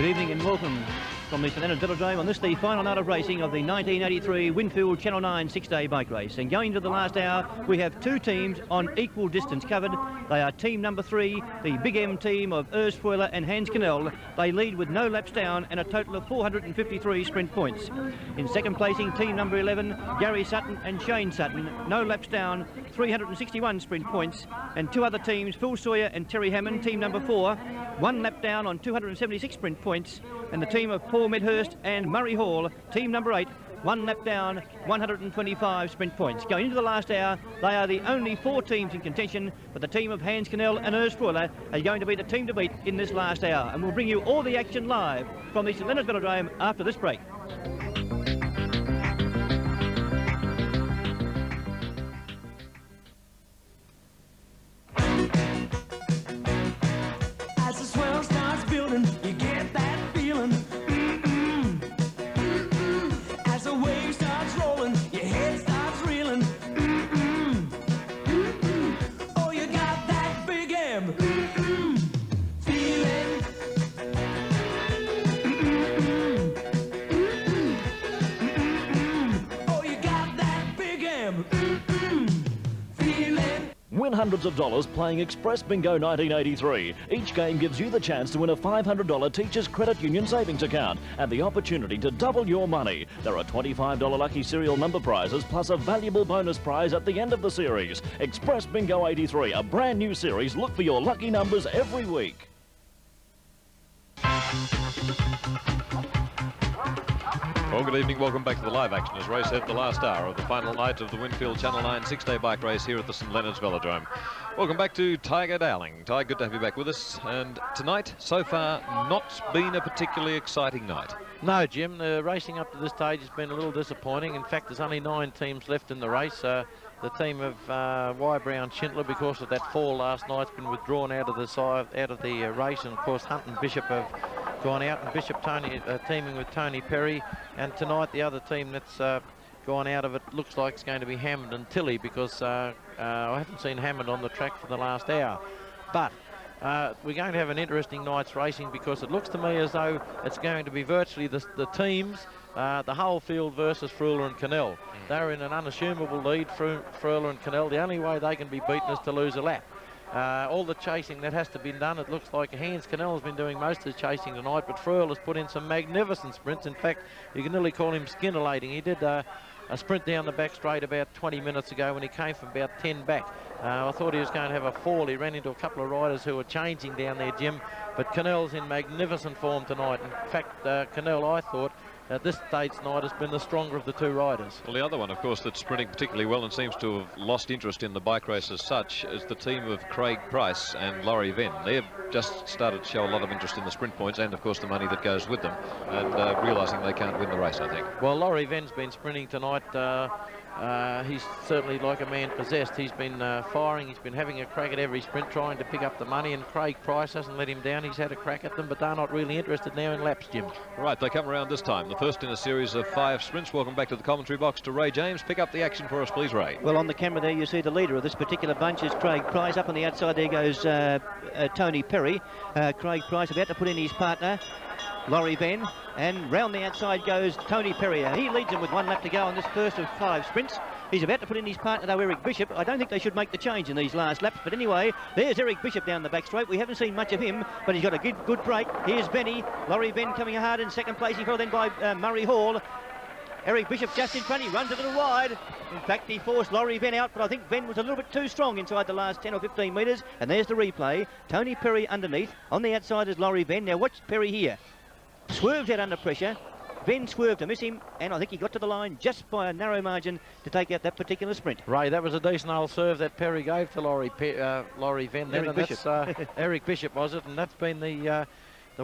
Good evening and welcome from the St Leonard Velodrome on this, the final night of racing of the 1983 Winfield Channel 9 six-day bike race. And going to the last hour, we have two teams on equal distance covered. They are team number 3, the Big M team of Urs Freuler and Hans Cannell. They lead with no laps down and a total of 453 sprint points. In second placing, team number 11, Gary Sutton and Shane Sutton, no laps down, 361 sprint points. And two other teams, Phil Sawyer and Terry Hammond, team number 4, 1 lap down on 276 sprint points. And the team of Paul Medhurst and Murray Hall, team number 8, 1 lap down, 125 sprint points. Going into the last hour, they are the only 4 teams in contention, but the team of Hans Cannell and Urs Freuler are going to be the team to beat in this last hour. And we'll bring you all the action live from the St Leonard Velodrome after this break. As the swell starts building, you get that feeling. As the wave starts rolling, your head starts reeling. Oh, you got that big M feeling. Oh, you got that big M feeling. Win hundreds of dollars playing Express Bingo 1983. Each game gives you the chance to win a $500 Teachers Credit Union savings account and the opportunity to double your money. There are $25 lucky serial number prizes plus a valuable bonus prize at the end of the series. Express Bingo 83, a brand new series. Look for your lucky numbers every week. Well, good evening. Welcome back to the live action as race at the last hour of the final night of the Winfield Channel 9 six-day bike race here at the St Leonard's Velodrome. Welcome back to Tiger Dowling. Ty, good to have you back with us. And tonight, so far, not been a particularly exciting night. No, Jim, the racing up to this stage has been a little disappointing. In fact, there's only 9 teams left in the race. The team of Y. Brown Schindler, because of that fall last night, has been withdrawn out of the race, and of course Hunt and Bishop have gone out, and Bishop teaming with Tony Perry, and tonight the other team that's gone out of it looks like it's going to be Hammond and Tilley, because I haven't seen Hammond on the track for the last hour. But we're going to have an interesting night's racing, because it looks to me as though it's going to be virtually the teams, the whole field versus Freuler and Cannell. They're in an unassumable lead, Freuler and Cannell. The only way they can be beaten is to lose a lap. All the chasing that has to be done, it looks like Hans Cannell has been doing most of the chasing tonight, but Freuler has put in some magnificent sprints. In fact, you can nearly call him scintillating. He did a sprint down the back straight about 20 minutes ago when he came from about 10 back. I thought he was going to have a fall. He ran into a couple of riders who were changing down there, Jim, but Cannell's in magnificent form tonight. In fact, Cannell, I thought, at this stage tonight, has been the stronger of the 2 riders. Well, the other one, of course, that's sprinting particularly well and seems to have lost interest in the bike race as such is the team of Craig Price and Laurie Venn. They've just started to show a lot of interest in the sprint points and, of course, the money that goes with them, and realising they can't win the race, I think. Well, Laurie Venn's been sprinting tonight. He's certainly like a man possessed. He's been firing. He's been having a crack at every sprint, trying to pick up the money, and Craig Price hasn't let him down. He's had a crack at them, but they're not really interested now in laps, Jim. Right, they come around this time. The first in a series of 5 sprints. Welcome back to the commentary box to Ray James. Pick up the action for us, please, Ray. Well, on the camera there, you see the leader of this particular bunch is Craig Price. Up on the outside there goes Tony Perry. Craig Price about to put in his partner, Laurie Venn, and round the outside goes Tony Perry. He leads him with 1 lap to go on this first of 5 sprints. He's about to put in his partner, though, Eric Bishop. I don't think they should make the change in these last laps, but anyway, there's Eric Bishop down the back straight. We haven't seen much of him, but he's got a good break. Here's Benny. Laurie Venn coming hard in second place, followed then by Murray Hall. Eric Bishop just in front. He runs a little wide. In fact, he forced Laurie Venn out, but I think Venn was a little bit too strong inside the last 10 or 15 metres. And there's the replay. Tony Perry underneath. On the outside is Laurie Venn. Now watch Perry here. Swerves out under pressure. Venn swerved to miss him, and I think he got to the line just by a narrow margin to take out that particular sprint. Ray, that was a decent old serve that Perry gave to Laurie Venn. Eric Bishop. That's, Eric Bishop, was it? And that's been the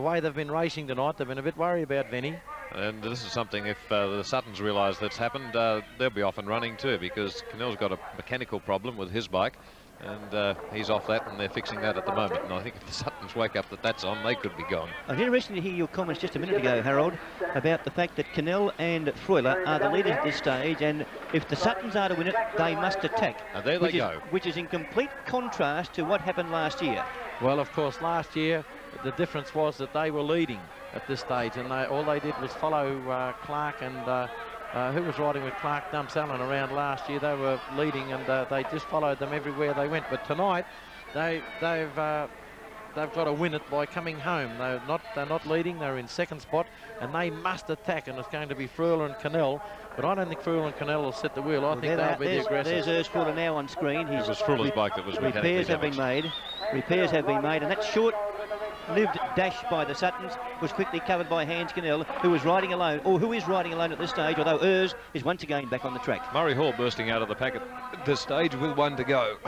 way they've been racing tonight. They've been a bit worried about Venny. And this is something, if the Suttons realise that's happened, they'll be off and running too, because Cannell's got a mechanical problem with his bike. And he's off that, and they're fixing that at the moment. And I think if the Suttons wake up that that's on, they could be gone. I'm interested to hear your comments just a minute ago, Harold, about the fact that Cannell and Freuler are the leaders at this stage, and if the Suttons are to win it, they must attack. And there they go. Which is in complete contrast to what happened last year. Well, of course, last year, the difference was that they were leading. at this stage, and all they did was follow Clark and who was riding with Clark Dumsallen around last year. They were leading, and they just followed them everywhere they went. But tonight, they've got to win it by coming home. They're not leading. They're in second spot, and they must attack. And it's going to be Freuler and Cannell. But I don't think Freuler and Cannell will set the wheel. I think they'll be the aggressors. There's Freuler now on screen. It was Freuler's bike that was repairs have been made. Repairs have been made, and that short-lived dash by the Suttons was quickly covered by Hans Cannell, who was riding alone, or who is riding alone at this stage, although Urs is once again back on the track. Murray Hall bursting out of the pack at this stage with 1 to go.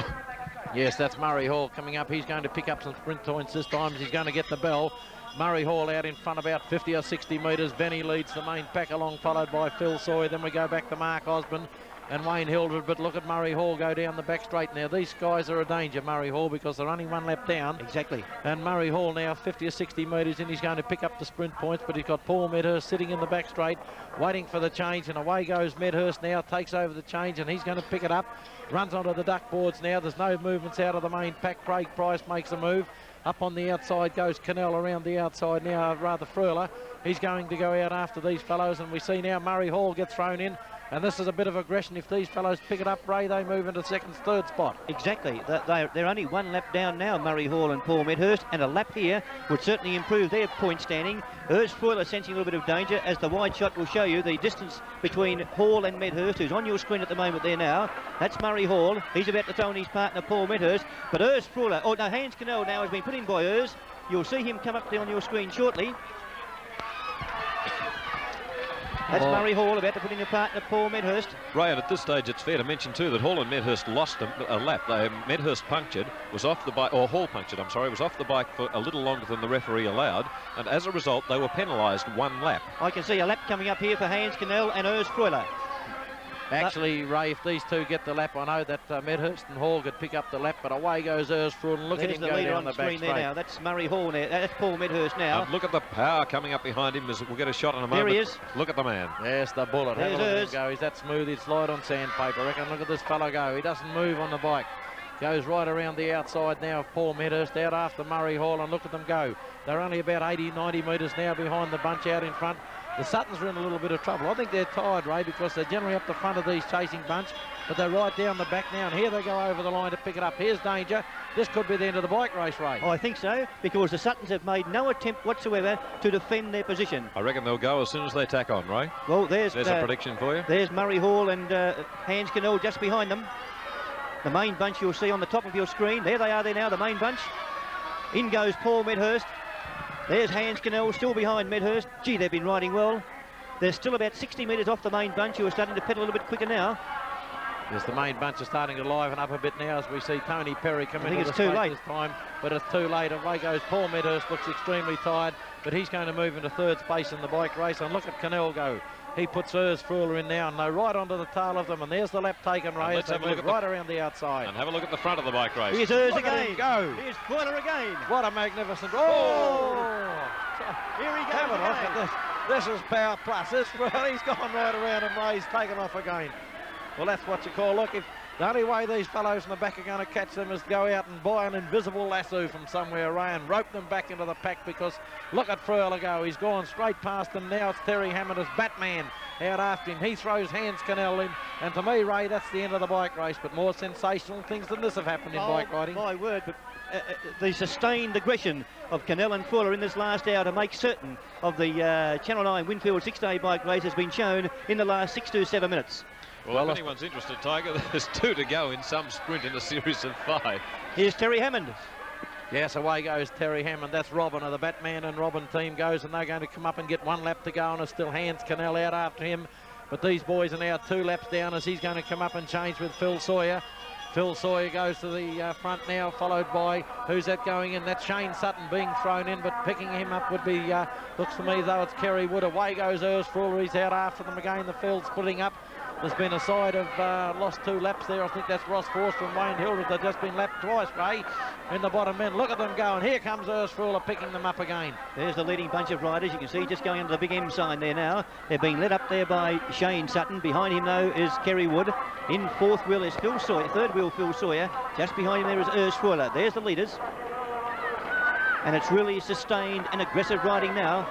Yes, that's Murray Hall coming up. He's going to pick up some sprint points this time. He's going to get the bell. Murray Hall out in front about 50 or 60 metres. Benny leads the main pack along, followed by Phil Sawyer. Then we go back to Mark Osborne and Wayne Hildred. But look at Murray Hall go down the back straight now. These guys are a danger, Murray Hall, because they're only 1 lap down. Exactly. And Murray Hall now 50 or 60 metres in. He's going to pick up the sprint points, but he's got Paul Medhurst sitting in the back straight, waiting for the change. And away goes Medhurst now, takes over the change, and he's going to pick it up. Runs onto the duck boards now. There's no movements out of the main pack. Craig Price makes a move. Up on the outside goes Cannell, around the outside now, rather Freuler. He's going to go out after these fellows, and we see now Murray Hall get thrown in. And this is a bit of aggression. If these fellows pick it up, Ray, they move into second, third spot. Exactly. They're only 1 lap down now, Murray Hall and Paul Medhurst, and a lap here would certainly improve their point standing. Urs Freuler sensing a little bit of danger, as the wide shot will show you the distance between Hall and Medhurst, who's on your screen at the moment there now. That's Murray Hall. He's about to throw in his partner, Paul Medhurst. But Urs Freuler, oh no, Hans Cannell now has been put in by Urs. You'll see him come up there on your screen shortly. That's Murray Hall about to put in a partner, Paul Medhurst. Ray, and at this stage it's fair to mention too that Hall and Medhurst lost a lap. Medhurst punctured, was off the bike, or Hall punctured, I'm sorry, was off the bike for a little longer than the referee allowed, and as a result they were penalised 1 lap. I can see a lap coming up here for Hans Cannell and Urs Freuler. Actually, Ray, if these two get the lap, I know that Medhurst and Hall could pick up the lap, but away goes Urs Freuler. Look at him go down the back straight. Now. That's Murray Hall now. That's Paul Medhurst now. Look at the power coming up behind him. We'll get a shot in a moment. There he is. Look at the man. Yes, the bullet. There's Have a look at him Urs. go. He's that smooth. He'd slide on sandpaper. I reckon. Look at this fellow go. He doesn't move on the bike. Goes right around the outside now of Paul Medhurst, out after Murray Hall, and look at them go. They're only about 80, 90 metres now behind the bunch out in front. The Suttons are in a little bit of trouble. I think they're tired, Ray, because they're generally up the front of these chasing bunch, but they're right down the back now, and here they go over the line to pick it up. Here's danger. This could be the end of the bike race, Ray. Oh, I think so, because the Suttons have made no attempt whatsoever to defend their position. I reckon they'll go as soon as they tack on, Ray. Well, there's a prediction for you. There's Murray Hall and Hans Cannell just behind them. The main bunch you'll see on the top of your screen. There they are there now, the main bunch. In goes Paul Medhurst. There's Hans Cannell still behind Medhurst. Gee, they've been riding well. They're still about 60 metres off the main bunch, who are starting to pedal a little bit quicker now. Yes, the main bunch is starting to liven up a bit now as we see Tony Perry come into the straight this time, but it's too late. Away goes Paul Medhurst, looks extremely tired, but he's going to move into third space in the bike race, and look at Cannell go. He puts Urs Freuler in now, and they're right onto the tail of them, and there's the lap taken, Ray. Let's have a look at right around the outside. And have a look at the front of the bike race. Here's Urs Look at again. him go. Here's Freuler again. What a magnificent... Oh! Here he goes Have a look again. at this. This is power plus. This, he's gone right around and Ray's taken off again. Well, that's what you call, look, if the only way these fellows in the back are going to catch them is to go out and buy an invisible lasso from somewhere, Ray, and rope them back into the pack, because look at Freuler go. He's gone straight past them. Now it's Terry Hammond as Batman out after him. He throws Hans Cannell in, and to me, Ray, that's the end of the bike race, but more sensational things than this have happened in bike riding. My word, but the sustained aggression of Cannell and Freuler in this last hour to make certain of the Channel 9 Winfield 6-day bike race has been shown in the last 6 to 7 minutes. Well, if anyone's interested, Tiger, there's 2 to go in some sprint in a series of 5. Here's Terry Hammond. Yes, away goes Terry Hammond. That's Robin of the Batman and Robin team goes, and they're going to come up and get 1 lap to go, and it's still Hans Cannell out after him. But these boys are now 2 laps down as he's going to come up and change with Phil Sawyer. Phil Sawyer goes to the front now, followed by, who's that going in? That's Shane Sutton being thrown in, but picking him up would be, looks to me though it's Kerry Wood. Away goes Urs Freuler. He's out after them again. The field's splitting up. There's been a side of lost 2 laps there. I think that's Ross Forster and Wayne Hildred. They've just been lapped twice, Ray, in the bottom end. Look at them go, and here comes Urs Freuler picking them up again. There's the leading bunch of riders. You can see just going under the big M sign there now. They're being led up there by Shane Sutton. Behind him, though, is Kerry Wood. In 4th wheel is Phil Sawyer. 3rd wheel, Phil Sawyer. Just behind him there is Urs Freuler. There's the leaders. And it's really sustained and aggressive riding now.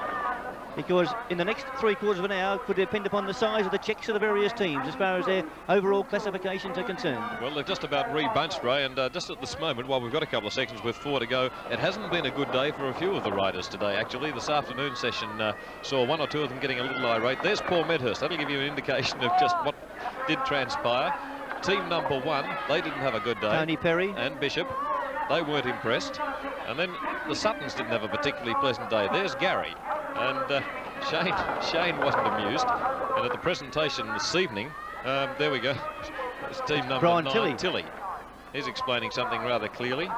because in the next 3/4 of an hour could depend upon the size of the checks of the various teams as far as their overall classifications are concerned. Well, they've just about rebunched, Ray, and just at this moment, while we've got a couple of sections with 4 to go, it hasn't been a good day for a few of the riders today, actually. This afternoon session saw 1 or 2 of them getting a little irate. There's Paul Medhurst. That'll give you an indication of just what did transpire. Team number 1, they didn't have a good day. Tony Perry and Bishop, they weren't impressed. And then the Suttons didn't have a particularly pleasant day. There's Gary, and Shane wasn't amused. And at the presentation this evening, there we go, it's team number Brian 9, Tilly. He's explaining something rather clearly.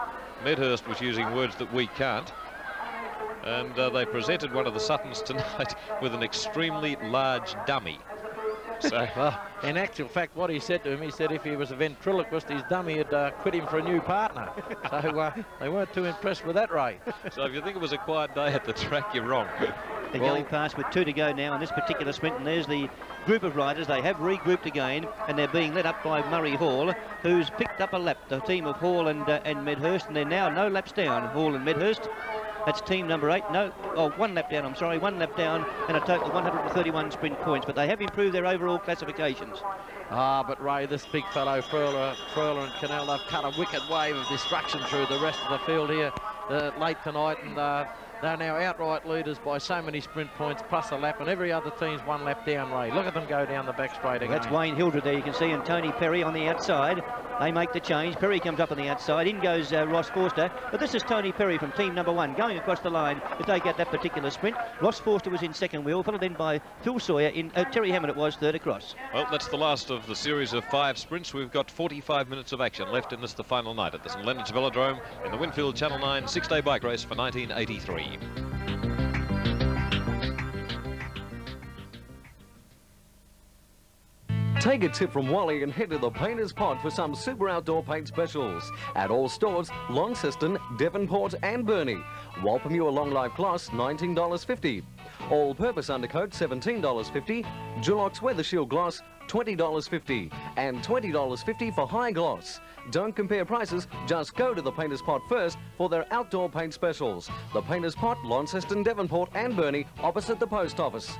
Medhurst was using words that we can't. And they presented one of the Suttons tonight with an extremely large dummy. So, well, in actual fact, what he said to him, he said if he was a ventriloquist, his dummy had quit him for a new partner. So they weren't too impressed with that, Ray. So if you think it was a quiet day at the track, you're wrong. They're going past with 2 to go now in this particular sprint, and there's the group of riders. They have regrouped again, and they're being led up by Murray Hall, who's picked up a lap, the team of Hall and Medhurst, and they're now no laps down, Hall and Medhurst. That's team number 8. No, 1 lap down, I'm sorry, 1 lap down, and a total of 131 sprint points, but they have improved their overall classifications. But Ray, this big fellow, Fröhler and Cannell, they've cut a wicked wave of destruction through the rest of the field here late tonight, and they're now outright leaders by so many sprint points plus a lap, and every other team's 1 lap down, Ray. Look at them go down the back straight again. That's Wayne Hildred there, you can see, and Tony Perry on the outside. They make the change. Perry comes up on the outside. In goes Ross Forster. But this is Tony Perry from team number 1 going across the line to take out that particular sprint. Ross Forster was in second wheel, followed then by Phil Sawyer. Terry Hammond it was third across. Well, that's the last of the series of 5 sprints. We've got 45 minutes of action left in this, the final night at the St Leonard's Velodrome in the Winfield Channel 9 6-day bike race for 1983. Take a tip from Wally and head to the Painter's Pot for some super outdoor paint specials. At all stores, Launceston, Devonport and Burnie. Walpamure Long Life Gloss, $19.50. All-purpose undercoat, $17.50. Dulux Weather Shield Gloss, $20.50. And $20.50 for high gloss. Don't compare prices, just go to the Painter's Pot first for their outdoor paint specials. The Painter's Pot, Launceston, Devonport and Burnie, opposite the post office.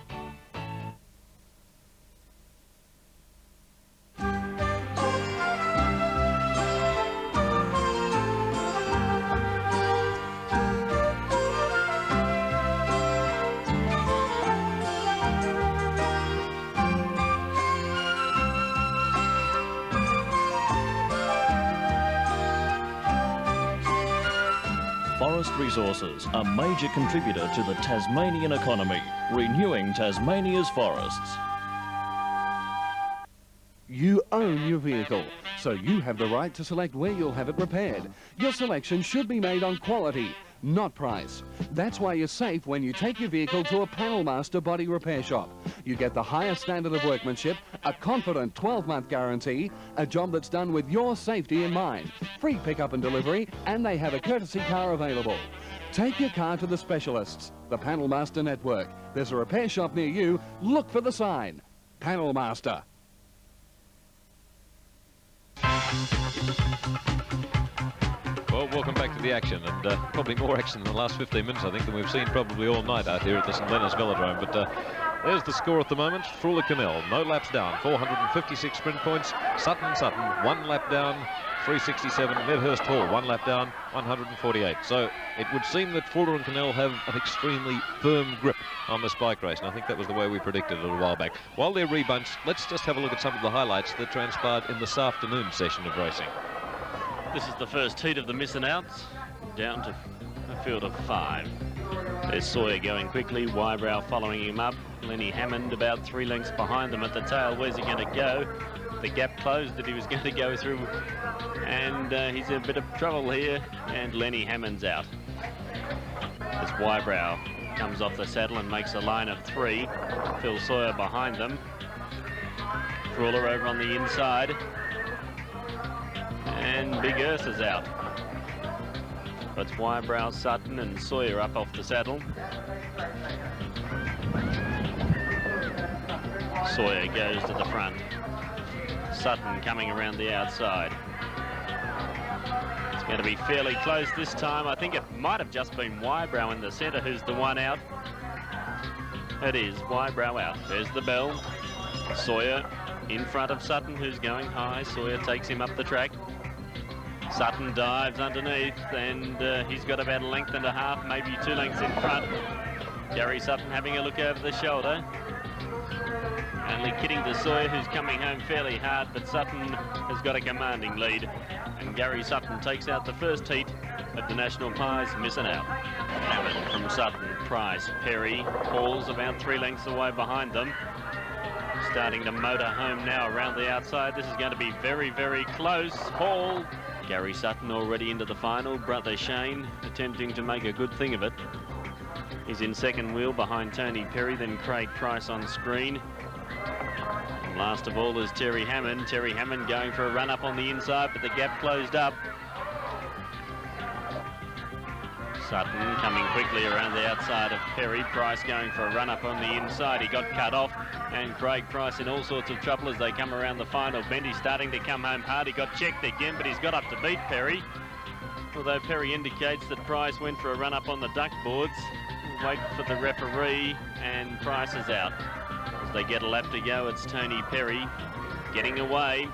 Forest Resources, a major contributor to the Tasmanian economy, renewing Tasmania's forests. You own your vehicle, so you have the right to select where you'll have it repaired. Your selection should be made on quality, not price. That's why you're safe when you take your vehicle to a Panel Master body repair shop. You get the highest standard of workmanship, a confident 12-month guarantee, a job that's done with your safety in mind, free pickup and delivery, and they have a courtesy car available. Take your car to the specialists, the Panel Master Network. There's a repair shop near you. Look for the sign. Panel Master. Well, welcome back to the action, and probably more action in the last 15 minutes, I think, than we've seen probably all night out here at the St Leonard's Velodrome. But there's the score at the moment. Fröhler Cannell, no laps down, 456 sprint points. Sutton, 1 lap down, 367. Medhurst Hall, 1 lap down, 148. So it would seem that Fröhler and Cannell have an extremely firm grip on this bike race, and I think that was the way we predicted a little while back. While they're rebunched, let's just have a look at some of the highlights that transpired in this afternoon session of racing. This is the first heat of the missing outs, down to a field of 5. There's Sawyer going quickly, Wybrow following him up, Lenny Hammond about 3 lengths behind them at the tail. Where's he going to go? The gap closed that he was going to go through, and he's in a bit of trouble here, and Lenny Hammond's out. As Wybrow comes off the saddle and makes a line of 3. Phil Sawyer behind them. Fröhler over on the inside. And Big Ursa's out. But it's Wybrow, Sutton and Sawyer up off the saddle. Sawyer goes to the front. Sutton coming around the outside. It's going to be fairly close this time. I think it might have just been Wybrow in the centre who's the one out. It is. Wybrow out. There's the bell. Sawyer in front of Sutton, who's going high. Sawyer takes him up the track. Sutton dives underneath, and he's got about a length and a half, maybe 2 lengths in front. Gary Sutton having a look over the shoulder. Only kidding to Sawyer, who's coming home fairly hard, but Sutton has got a commanding lead. And Gary Sutton takes out the first heat of the National Pies, missing out. Hammond from Sutton, Price, Perry, Hall's about 3 lengths away behind them. Starting to motor home now around the outside. This is going to be very, very close. Hall, Gary Sutton already into the final. Brother Shane attempting to make a good thing of it. He's in second wheel behind Tony Perry, then Craig Price on screen. And last of all is Terry Hammond. Terry Hammond going for a run up on the inside, but the gap closed up. Sutton coming quickly around the outside of Perry. Price going for a run up on the inside. He got cut off, and Craig Price in all sorts of trouble as they come around the final bend. He's starting to come home hard. He got checked again, but he's got up to beat Perry. Although Perry indicates that Price went for a run up on the duck boards. Wait for the referee, and Price is out. As they get a lap to go, it's Tony Perry getting away.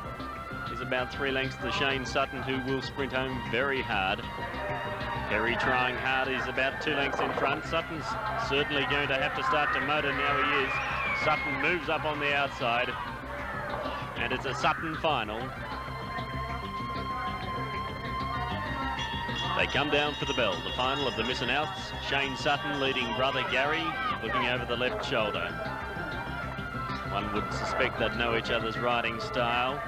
He's about 3 lengths to Shane Sutton, who will sprint home very hard. Perry trying hard. He's about 2 lengths in front. Sutton's certainly going to have to start to motor. Now he is. Sutton moves up on the outside, and it's a Sutton final. They come down for the bell. The final of the missing outs. Shane Sutton leading brother Gary, looking over the left shoulder. One would suspect they'd know each other's riding style.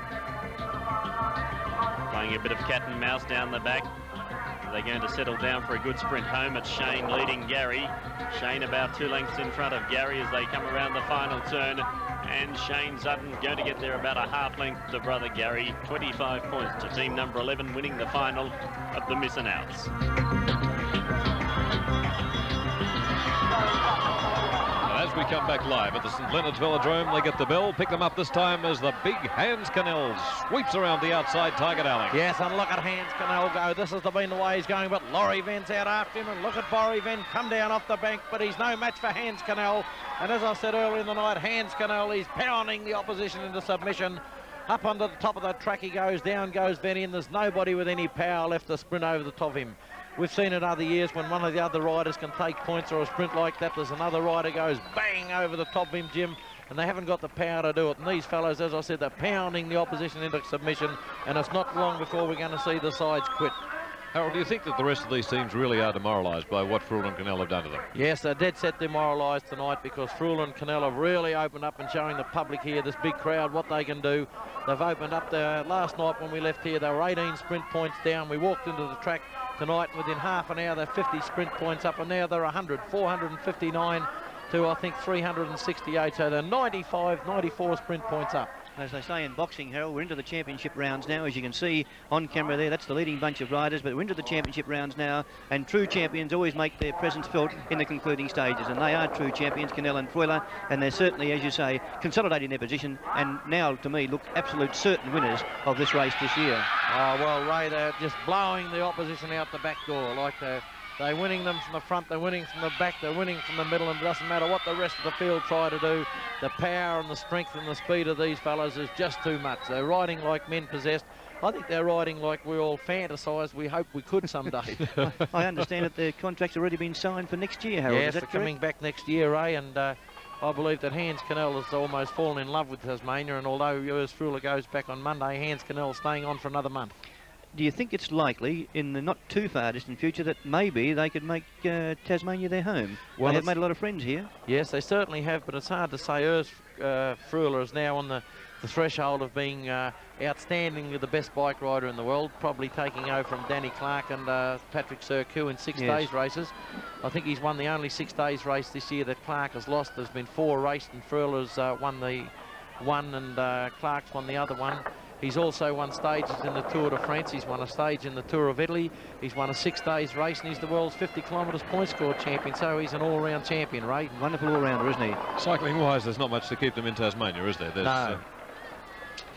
Playing a bit of cat and mouse down the back. They're going to settle down for a good sprint home. It's Shane leading Gary. Shane about 2 lengths in front of Gary as they come around the final turn. And Shane Sutton going to get there about a half length to brother Gary. 25 points to team number 11, winning the final of the missing outs. As we come back live at the St Leonard's Velodrome, they get the bell, pick them up this time as the big Hans Cannell sweeps around the outside Tiger Dowling. Yes, and look at Hans Cannell go. This has been the way he's going, but Laurie Venn's out after him, and look at Borrie Venn come down off the bank, but he's no match for Hans Cannell. And as I said earlier in the night, Hans Cannell, he's pounding the opposition into submission. Up onto the top of the track he goes, down goes Venny, and there's nobody with any power left to sprint over the top of him. We've seen it other years when one of the other riders can take points or a sprint like that. There's another rider goes bang over the top of him, Jim, and they haven't got the power to do it. And these fellows, as I said, they're pounding the opposition into submission, and it's not long before we're going to see the sides quit. Harold, do you think that the rest of these teams really are demoralised by what Frewell and Cannell have done to them? Yes, they're dead set demoralised tonight because Frewell and Cannell have really opened up and showing the public here, this big crowd, what they can do. They've opened up the last night when we left here, they were 18 sprint points down. We walked into the track tonight, within half an hour they're 50 sprint points up, and now they're 459 to I think 368, so they're 94 sprint points up. As they say in boxing, Harold, we're into the championship rounds now. As you can see on camera there, that's the leading bunch of riders, but we're into the championship rounds now, and true champions always make their presence felt in the concluding stages, and they are true champions, Cannell and Freuler, and they're certainly, as you say, consolidating their position, and now, to me, look absolute certain winners of this race this year. Oh, well, Ray, they're just blowing the opposition out the back door, like they're winning them from the front, they're winning from the back, they're winning from the middle, and it doesn't matter what the rest of the field try to do. The power and the strength and the speed of these fellas is just too much. They're riding like men possessed. I think they're riding like we all fantasise we hope we could someday. I understand that their contract's already been signed for next year, Harold. Yes, is that they're correct? coming back next year, Ray, and I believe that Hans Cannell has almost fallen in love with Tasmania, and although Urs Freuler goes back on Monday, Hans Cannell's staying on for another month. Do you think it's likely, in the not too far distant future, that maybe they could make Tasmania their home? Well, they have made a lot of friends here. Yes, they certainly have, but it's hard to say. Urs Freuler is now on the threshold of being outstandingly the best bike rider in the world, probably taking over from Danny Clark and Patrick Surcouf in 6 days races. I think he's won the only 6 days race this year that Clark has lost. There's been 4 raced, and Freuler's won the one, and Clark's won the other one. He's also won stages in the Tour de France. He's won a stage in the Tour of Italy. He's won a 6 days race, and he's the world's 50 kilometres point score champion. So he's an all-round champion, Ray. Wonderful all-rounder, isn't he? Cycling-wise, there's not much to keep them in Tasmania, is there? No.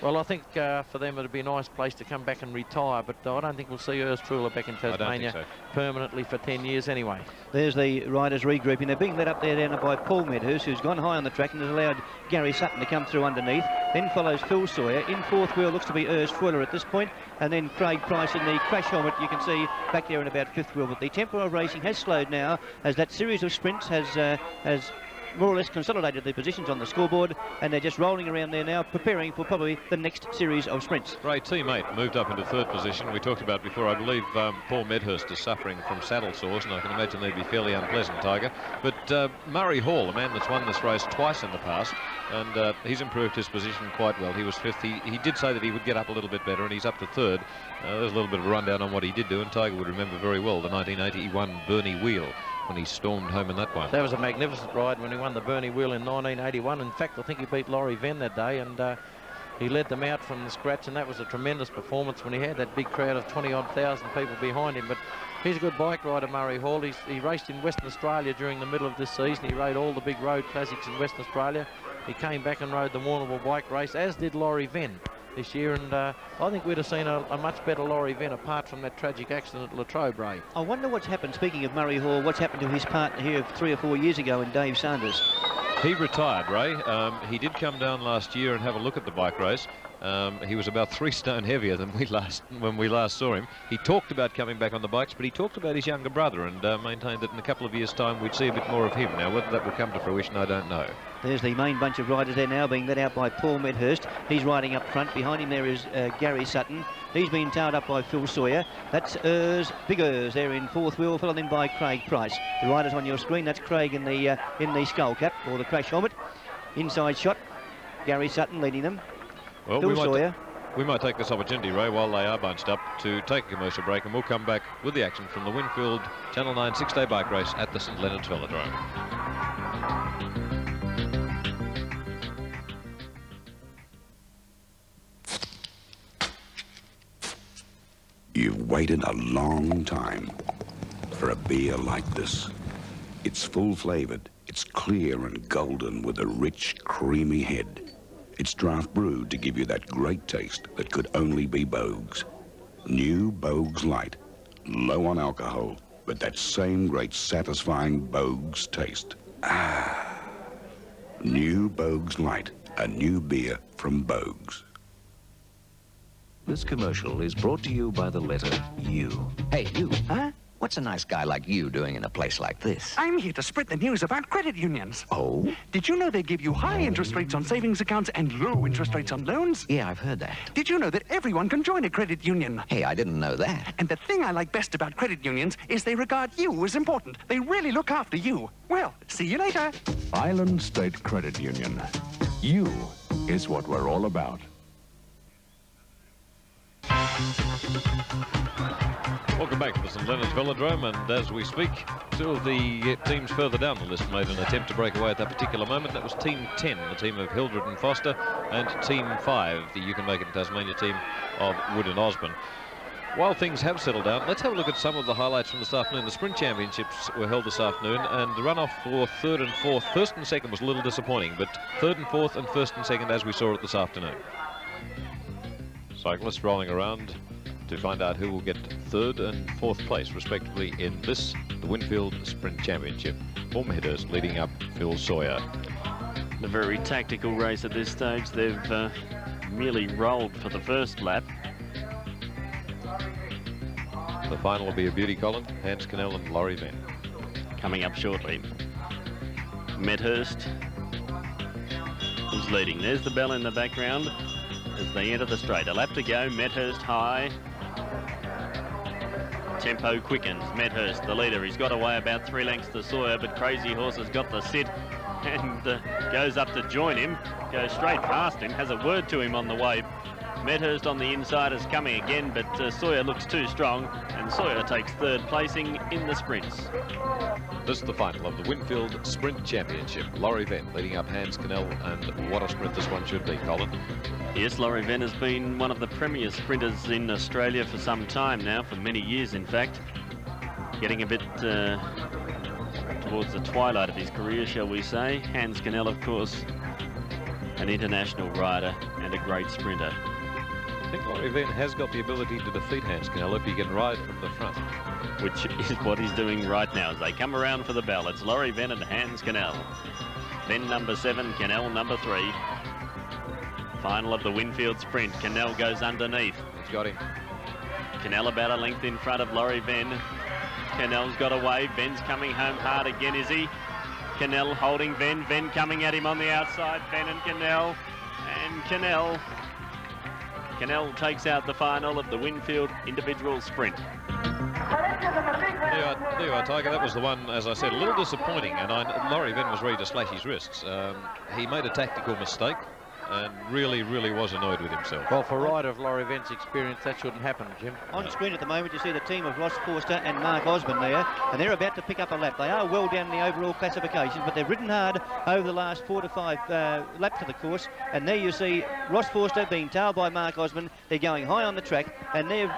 Well, I think for them it'd be a nice place to come back and retire, but I don't think we'll see Urs Truller back in Tasmania permanently for 10 years anyway. There's the riders regrouping. They're being led up there down by Paul Medhurst, who's gone high on the track and has allowed Gary Sutton to come through underneath. Then follows Phil Sawyer. In fourth wheel looks to be Urs Truller at this point, and then Craig Price in the crash helmet, you can see back there in about fifth wheel. But the tempo of racing has slowed now as that series of sprints has more or less consolidated their positions on the scoreboard, and they're just rolling around there now, preparing for probably the next series of sprints. Ray, team 8 moved up into third position. We talked about before, I believe Paul Medhurst is suffering from saddle sores, and I can imagine they'd be fairly unpleasant, Tiger. But Murray Hall, a man that's won this race twice in the past, and he's improved his position quite well. He was fifth. He did say that he would get up a little bit better, and he's up to third. There's a little bit of a rundown on what he did do, and Tiger would remember very well the 1981 Bernie Wheel, when he stormed home in that one. That was a magnificent ride when he won the Bernie Wheel in 1981. In fact, I think he beat Laurie Venn that day, and he led them out from the scratch, and that was a tremendous performance when he had that big crowd of 20-odd thousand people behind him. But he's a good bike rider, Murray Hall. He raced in Western Australia during the middle of this season. He rode all the big road classics in Western Australia. He came back and rode the Warrnambool bike race, as did Laurie Venn this year, and I think we'd have seen a much better Laurie Venn apart from that tragic accident at Latrobe, Ray. I wonder what's happened, speaking of Murray Hall, what's happened to his partner here 3 or 4 years ago in Dave Sanders. He retired, Ray. He did come down last year and have a look at the bike race. He was about 3 stone heavier than when we last saw him. He talked about coming back on the bikes, but he talked about his younger brother and maintained that in a couple of years' time we'd see a bit more of him. Now, whether that will come to fruition, I don't know. There's the main bunch of riders there now, being led out by Paul Medhurst. He's riding up front. Behind him there is Gary Sutton. He's been tailed up by Phil Sawyer. That's Big Urs there in fourth wheel, followed in by Craig Price. The riders on your screen, that's Craig in the skull cap, or the crash helmet. Inside shot, Gary Sutton leading them. Well, Phil Sawyer. We might take this opportunity, Ray, while they are bunched up, to take a commercial break, and we'll come back with the action from the Winfield Channel 9 6-day bike race at the St Leonard's Velodrome. You've waited a long time for a beer like this. It's full-flavored, it's clear and golden with a rich, creamy head. It's draft brewed to give you that great taste that could only be Bogue's. New Bogue's Light. Low on alcohol, but that same great satisfying Bogue's taste. Ah. New Bogue's Light. A new beer from Bogue's. This commercial is brought to you by the letter U. Hey, you. Huh? What's a nice guy like you doing in a place like this? I'm here to spread the news about credit unions. Oh? Did you know they give you high interest rates on savings accounts and low interest rates on loans? Yeah, I've heard that. Did you know that everyone can join a credit union? Hey, I didn't know that. And the thing I like best about credit unions is they regard you as important. They really look after you. Well, see you later. Island State Credit Union. You is what we're all about. Welcome back to the St Leonard's Velodrome, and as we speak, 2 of the teams further down the list made an attempt to break away at that particular moment. That was Team 10, the team of Hildred and Foster, and Team 5, the You Can Make It in Tasmania team of Wood and Osborne. While things have settled down, let's have a look at some of the highlights from this afternoon. The sprint championships were held this afternoon, and the runoff for third and fourth, first and second was a little disappointing, but third and fourth and first and second as we saw it this afternoon. Cyclists rolling around to find out who will get third and fourth place, respectively, in this, the Winfield Sprint Championship. Paul Medhurst leading up Phil Sawyer. A very tactical race at this stage. They've merely rolled for the first lap. The final will be a beauty, Colin. Hans Cannell and Laurie Venn. Coming up shortly. Medhurst is leading. There's the bell in the background as they enter the straight. A lap to go. Medhurst high. Tempo quickens. Medhurst, the leader. He's got away about 3 lengths to Sawyer, but Crazy Horse has got the sit and goes up to join him. Goes straight past him. Has a word to him on the way. Medhurst on the inside is coming again, but Sawyer looks too strong, and Sawyer takes third placing in the sprints. This is the final of the Winfield Sprint Championship. Laurie Venn leading up Hans Cannell, and what a sprint this one should be, Colin. Yes, Laurie Venn has been one of the premier sprinters in Australia for some time now, for many years in fact. Getting a bit towards the twilight of his career, shall we say. Hans Cannell, of course, an international rider and a great sprinter. I think Laurie Venn has got the ability to defeat Hans Canal if he can ride from the front. Which is what he's doing right now as they come around for the bell. It's Laurie Venn and Hans Canal. Venn number 7, Canal number 3. Final of the Winfield Sprint. Canal goes underneath. He's got him. Canal about a length in front of Laurie Venn. Canal's got away. Venn's coming home hard again, is he? Canal holding Venn. Venn coming at him on the outside. Venn and Canal. And Canal takes out the final of the Winfield individual sprint. There you are, Tiger. That was the one, as I said, a little disappointing. And Laurie Venn was ready to slash his wrists. He made a tactical mistake and really was annoyed with himself. Well, for a rider of Laurie Venn's experience, that shouldn't happen, Jim. On screen at the moment, you see the team of Ross Forster and Mark Osborne there, and they're about to pick up a lap. They are well down in the overall classification, but they've ridden hard over the last 4 to 5 laps of the course. And there you see Ross Forster being tailed by Mark Osborne. They're going high on the track, and they've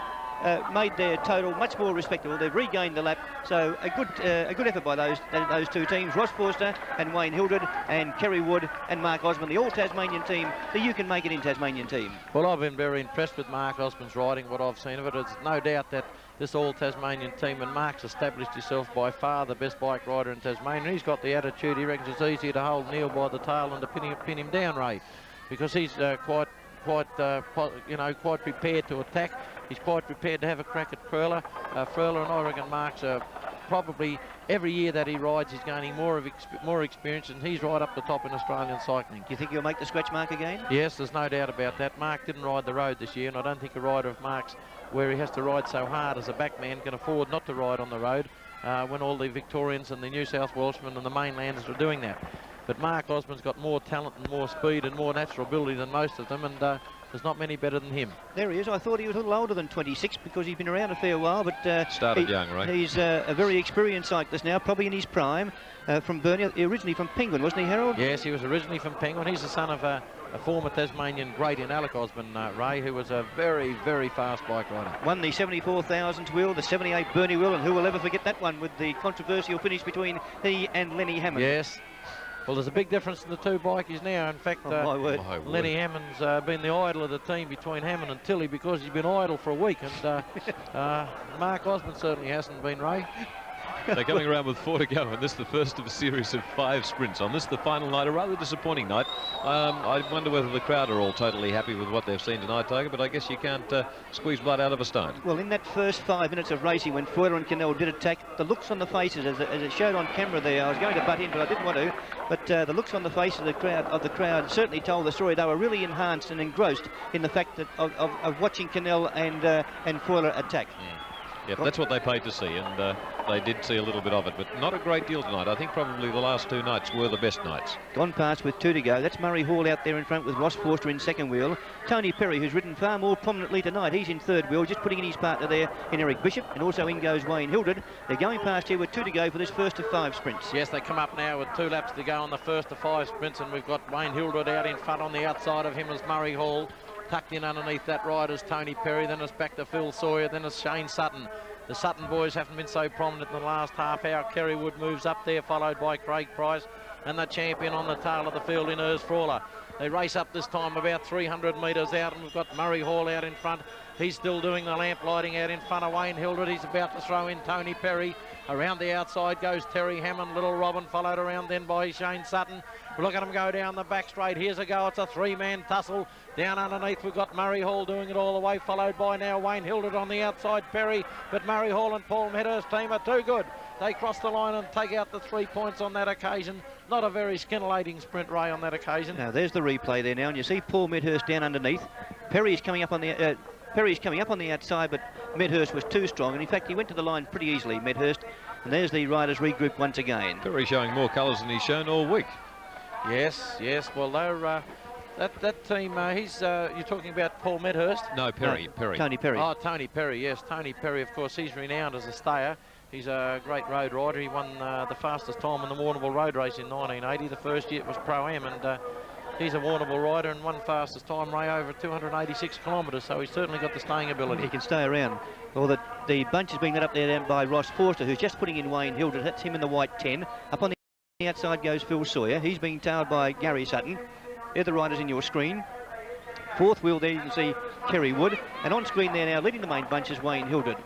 made their total much more respectable. They've regained the lap, so a good effort by those two teams, Ross Forster and Wayne Hildred, and Kerry Wood and Mark Osborne, the all-Tasmanian team, the You Can Make It in Tasmanian team. Well, I've been very impressed with Mark Osborne's riding, what I've seen of it. It's no doubt that this all-Tasmanian team, and Mark's established himself by far the best bike rider in Tasmania. He's got the attitude. He reckons it's easier to hold Neil by the tail than to pin him down, Ray, because he's quite prepared to attack. He's quite prepared to have a crack at Fröhler, and I reckon Mark's probably every year that he rides, he's gaining more experience, and he's right up the top in Australian cycling. Do you think he'll make the scratch mark again? Yes, there's no doubt about that. Mark didn't ride the road this year, and I don't think a rider of Mark's, where he has to ride so hard as a backman, can afford not to ride on the road when all the Victorians and the New South Welshmen and the mainlanders are doing that. But Mark Osborne's got more talent and more speed and more natural ability than most of them, and there's not many better than him. There he is. I thought he was a little older than 26 because he's been around a fair while, but started young, right? He's a very experienced cyclist now, probably in his prime. From Burnie, originally from Penguin, wasn't he, Harold? Yes, he was originally from Penguin. He's the son of a former Tasmanian great in Alec Osborne, Ray, who was a very fast bike rider. Won the 74,000 wheel, the 78 Burnie wheel, and who will ever forget that one with the controversial finish between he and Lenny Hammond. Yes. Well, there's a big difference in the two bikies now. In fact, my word. Lenny Hammond's been the idol of the team between Hammond and Tilley because he's been idle for a week, and Mark Osborne certainly hasn't been, Ray. They're coming around with 4 to go, and this is the first of a series of 5 sprints. On this, the final night, a rather disappointing night. I wonder whether the crowd are all totally happy with what they've seen tonight, Tiger, but I guess you can't squeeze blood out of a stone. Well, in that first 5 minutes of racing, when Fröhler and Canal did attack, the looks on the faces, as it showed on camera there, I was going to butt in, but I didn't want to, but the looks on the face of the crowd certainly told the story. They were really enhanced and engrossed in the fact that of watching Canal and Fröhler attack. Yep, that's what they paid to see, and they did see a little bit of it, but not a great deal tonight. I think probably the last 2 nights were the best nights. Gone past with 2 to go. That's Murray Hall out there in front with Ross Forster in second wheel. Tony Perry, who's ridden far more prominently tonight, he's in third wheel, just putting in his partner there in Eric Bishop, and also in goes Wayne Hildred. They're going past here with 2 to go for this first of 5 sprints. Yes, they come up now with 2 laps to go on the first of 5 sprints, and we've got Wayne Hildred out in front. On the outside of him is Murray Hall. Tucked in underneath that rider's Tony Perry, then it's back to Phil Sawyer, then it's Shane Sutton. The Sutton boys haven't been so prominent in the last half hour. Kerry Wood moves up there, followed by Craig Price, and the champion on the tail of the field in Urs Fröhler. They race up this time about 300 metres out, and we've got Murray Hall out in front. He's still doing the lamp lighting out in front of Wayne Hildred. He's about to throw in Tony Perry. Around the outside goes Terry Hammond, Little Robin, followed around then by Shane Sutton. Look at him go down the back straight. Here's a go. It's a 3-man tussle. Down underneath, we've got Murray Hall doing it all the way, followed by now Wayne Hildred on the outside, Perry. But Murray Hall and Paul Medhurst's team are too good. They cross the line and take out the 3 points on that occasion. Not a very scintillating sprint, Ray, on that occasion. Now, there's the replay there now, and you see Paul Medhurst down underneath. Perry's coming up on the outside, but Medhurst was too strong, and in fact he went to the line pretty easily, Medhurst. And there's the riders regroup once again. Perry showing more colours than he's shown all week. Yes. Well, they're that team. You're talking about Paul Medhurst? No, Perry. Tony Perry. Oh, Tony Perry. Yes, Tony Perry. Of course, he's renowned as a stayer. He's a great road rider. He won the fastest time in the Warrnambool Road Race in 1980. The first year it was Pro-Am, and he's a Warrnambool rider and won fastest time, Ray, over 286 kilometres, so he's certainly got the staying ability. He can stay around. Well, the bunch is being led up there down by Ross Forster, who's just putting in Wayne Hildred. That's him in the white 10. Up on the outside goes Phil Sawyer. He's being tailed by Gary Sutton. They're the riders in your screen. Fourth wheel there you can see Kerry Wood, and on screen there now leading the main bunch is Wayne Hildred.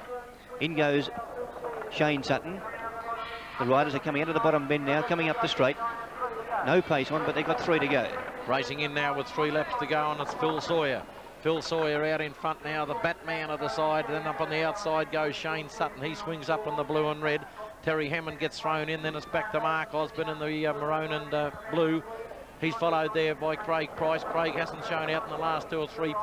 In goes Shane Sutton. The riders are coming out of the bottom bend now, coming up the straight. No pace on, but they've got 3 to go. Racing in now with 3 laps to go, and it's Phil Sawyer. Phil Sawyer out in front now, the Batman of the side. Then up on the outside goes Shane Sutton. He swings up on the blue and red. Terry Hammond gets thrown in. Then it's back to Mark Osborne in the maroon and blue. He's followed there by Craig Price. Craig hasn't shown out in the last 2 or 3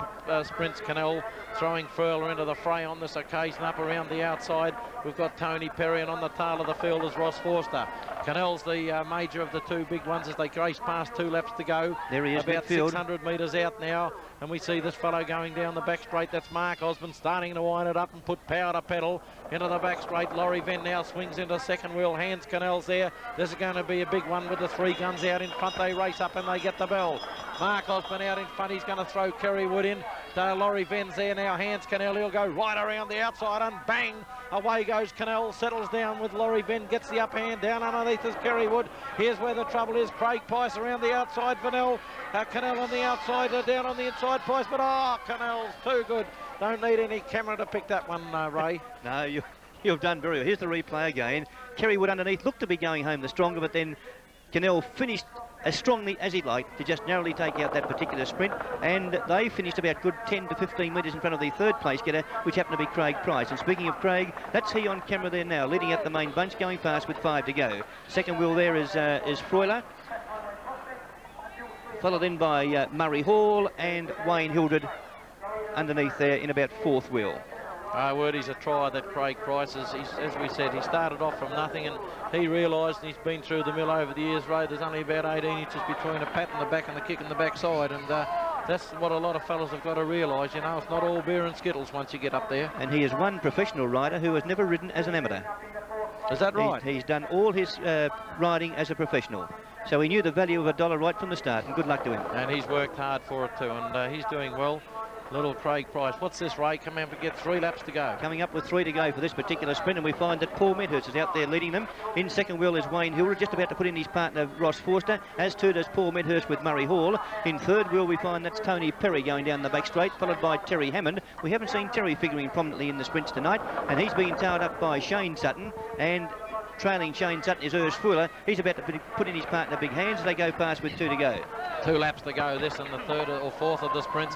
sprints. Cannell throwing Furler into the fray on this occasion. Up around the outside, we've got Tony Perry, and on the tail of the field is Ross Forster. Cannell's the major of the 2 big ones as they race past 2 laps to go. There he is, about midfield. 600 metres out now, and we see this fellow going down the back straight. That's Mark Osborne starting to wind it up and put power to pedal into the back straight. Laurie Venn now swings into second wheel. Hans Cannell's there. This is going to be a big one with the 3 guns out in front. They race up and they get the bell. Mark Osborne out in front. He's going to throw Kerry Wood in. Laurie Venn's there now. Hans Cannell, he'll go right around the outside and bang, away goes Cannell. Settles down with Laurie Venn, gets the up hand. Down underneath is Kerry Wood. Here's where the trouble is. Craig Price around the outside. Cannell on the outside, down on the inside. Price, but Cannell's too good. Don't need any camera to pick that one, Ray. No, you've done very well. Here's the replay again. Kerry Wood underneath looked to be going home the stronger, but then Cannell finished as strongly as he'd like to just narrowly take out that particular sprint, and they finished about good 10 to 15 metres in front of the 3rd place getter, which happened to be Craig Price. And speaking of Craig, that's he on camera there now, leading out the main bunch, going past with 5 to go. Second wheel there is Freuler, followed in by Murray Hall and Wayne Hildred underneath there in about 4th wheel. He's a try that Craig Price is. As we said, he started off from nothing, and he realised, and he's been through the mill over the years, Ray, there's only about 18 inches between a pat in the back and the kick in the backside, and that's what a lot of fellas have got to realise. You know, it's not all beer and skittles once you get up there. And he is one professional rider who has never ridden as an amateur. Is that right? He's done all his riding as a professional. So he knew the value of $1 right from the start, and good luck to him. And he's worked hard for it too, and he's doing well. Little Craig Price. What's this, Ray? Come out and get 3 laps to go. Coming up with 3 to go for this particular sprint, and we find that Paul Medhurst is out there leading them. In second wheel is Wayne Hildred, just about to put in his partner Ross Forster, as too does Paul Medhurst with Murray Hall. In third wheel we find that's Tony Perry going down the back straight, followed by Terry Hammond. We haven't seen Terry figuring prominently in the sprints tonight, and he's being tailed up by Shane Sutton, and trailing Shane Sutton is Urs Fuller. He's about to put in his partner Big Hands as they go past with 2 to go. 2 laps to go, this and the 3rd or 4th of the sprints.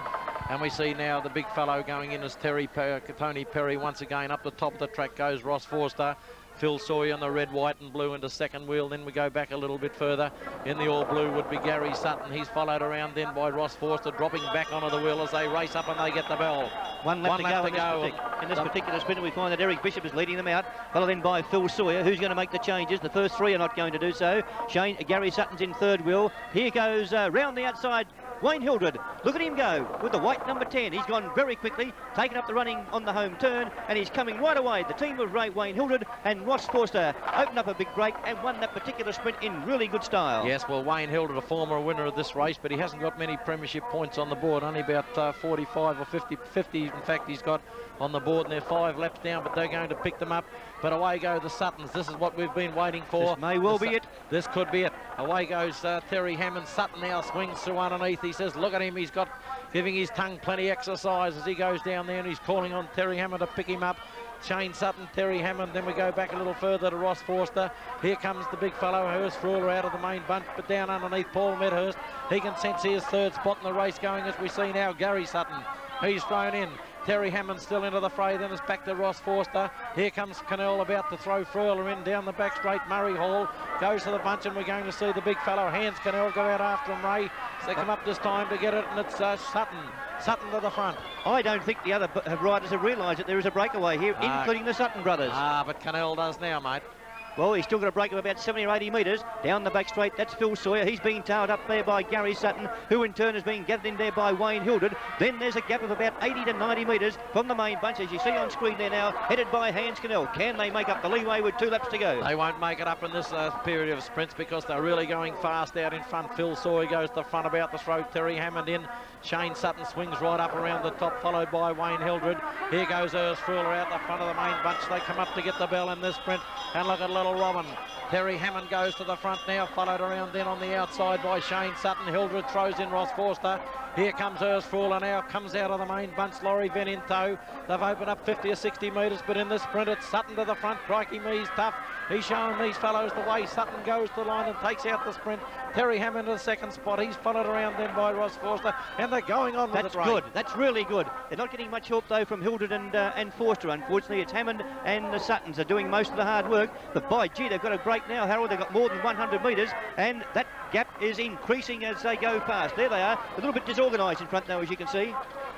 And we see now the big fellow going in as Tony Perry. Once again up the top of the track goes Ross Forster. Phil Sawyer in the red, white and blue into second wheel. Then we go back a little bit further. In the all blue would be Gary Sutton. He's followed around then by Ross Forster, dropping back onto the wheel as they race up and they get the bell. One lap to go. In this particular sprint, we find that Eric Bishop is leading them out, followed then by Phil Sawyer, who's going to make the changes. The first 3 are not going to do so. Gary Sutton's in third wheel. Here goes round the outside Wayne Hildred. Look at him go with the white number 10. He's gone very quickly, taken up the running on the home turn, and he's coming right away. The team of Wayne Hildred and Ross Forster opened up a big break and won that particular sprint in really good style. Yes, well, Wayne Hildred, a former winner of this race, but he hasn't got many premiership points on the board, only about 45 or 50 in fact he's got on the board, and they're 5 laps down, but they're going to pick them up. But away go the Suttons. This is what we've been waiting for. This may well be it. This could be it. Away goes Terry Hammond. Sutton now swings through underneath. He says, look at him, he's got giving his tongue plenty exercise as he goes down there, and he's calling on Terry Hammond to pick him up. Shane Sutton, Terry Hammond, then we go back a little further to Ross Forster. Here comes the big fellow, Urs Fuller, out of the main bunch, but down underneath Paul Medhurst. He can sense his 3rd spot in the race going as we see now. Gary Sutton, he's thrown in. Terry Hammond still into the fray, then it's back to Ross Forster. Here comes Cannell about to throw Freuler in down the back straight. Murray Hall goes to the bunch, and we're going to see the big fellow, Hans Cannell, go out after him, Ray. So they come up this time to get it, and it's Sutton to the front. I don't think the other riders have realised that there is a breakaway here, including the Sutton brothers. But Cannell does now, mate. Well, he's still got a break of about 70 or 80 metres down the back straight. That's Phil Sawyer. He's being tailed up there by Gary Sutton, who in turn is being gathered in there by Wayne Hildred. Then there's a gap of about 80 to 90 metres from the main bunch, as you see on screen there now, headed by Hans Cannell. Can they make up the leeway with 2 laps to go? They won't make it up in this period of sprints because they're really going fast out in front. Phil Sawyer goes to the front about to throw Terry Hammond in. Shane Sutton swings right up around the top, followed by Wayne Hildred. Here goes Urs Fuller out the front of the main bunch. They come up to get the bell in this sprint, And look at Little Robin. Terry Hammond goes to the front now, followed around then on the outside by Shane Sutton. Hildred throws in Ross Forster. Here comes Ersfruller now, comes out of the main bunch. Laurie Venn in tow. They've opened up 50 or 60 metres, but in the sprint it's Sutton to the front. Crikey me, he's tough. He's showing these fellows the way. Sutton goes to the line and takes out the sprint. Terry Hammond in the second spot. He's followed around then by Ross Forster, and they're going on with That's it. good. That's really good. They're not getting much help though from Hildred and Forster. Unfortunately, it's Hammond and the Suttons are doing most of the hard work. But by gee, they've got a break now, Harold. They've got more than 100 metres, and that gap is increasing as they go past. There they are, a little bit disorganised in front now, as you can see.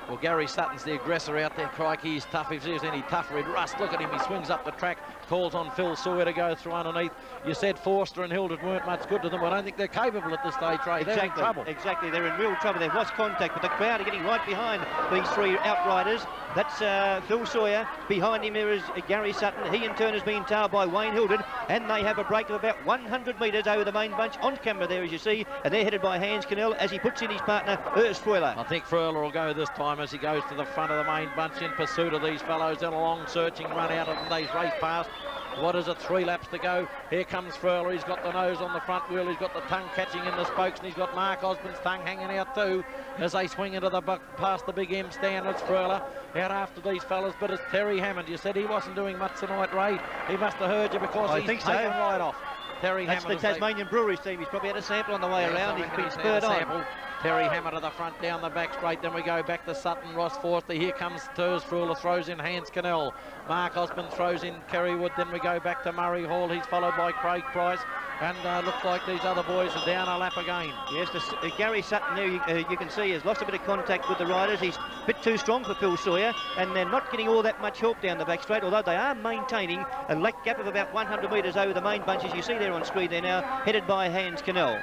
Well, Gary Sutton's the aggressor out there. Crikey, he's tough. If there's any tougher, he'd rust. Look at him. He swings up the track, calls on Phil Sawyer to go through underneath. You said Forster and Hildred weren't much good to them. I don't think they're capable at this stage, Ray. They're in trouble. Exactly, they're in real trouble. They've lost contact, but the crowd are getting right behind these three outriders. That's Phil Sawyer. Behind him there is Gary Sutton. He in turn is being tailed by Wayne Hildred, and they have a break of about 100 metres over the main bunch on camera there, as you see, and they're headed by Hans Cannell as he puts in his partner, Ersfruller. I think Freuler will go this time as he goes to the front of the main bunch in pursuit of these fellows. Then a long searching run out of them. They race past. What is it? 3 laps to go. Here comes Freuler. He's got the nose on the front wheel. He's got the tongue catching in the spokes, and he's got Mark Osborne's tongue hanging out too as they swing into the past the Big M stand. It's Freuler out after these fellas, but it's Terry Hammond. You said he wasn't doing much tonight, Ray. He must have heard you because he's taken right off. Terry That's Hammond. the Tasmanian Breweries team. He's probably had a sample on the way around. He's been spurred on. Terry Hammond to the front, down the back straight. Then we go back to Sutton, Ross Forster. Here comes Ersfruller, throws in Hans Cannell. Mark Osborne throws in Kerrywood. Then we go back to Murray Hall. He's followed by Craig Price. And looks like these other boys are down a lap again. Yes, Gary Sutton there, you can see, has lost a bit of contact with the riders. He's a bit too strong for Phil Sawyer, and they're not getting all that much help down the back straight, although they are maintaining a lap gap of about 100 metres over the main bunch, as you see there on screen. They're now headed by Hans Cannell.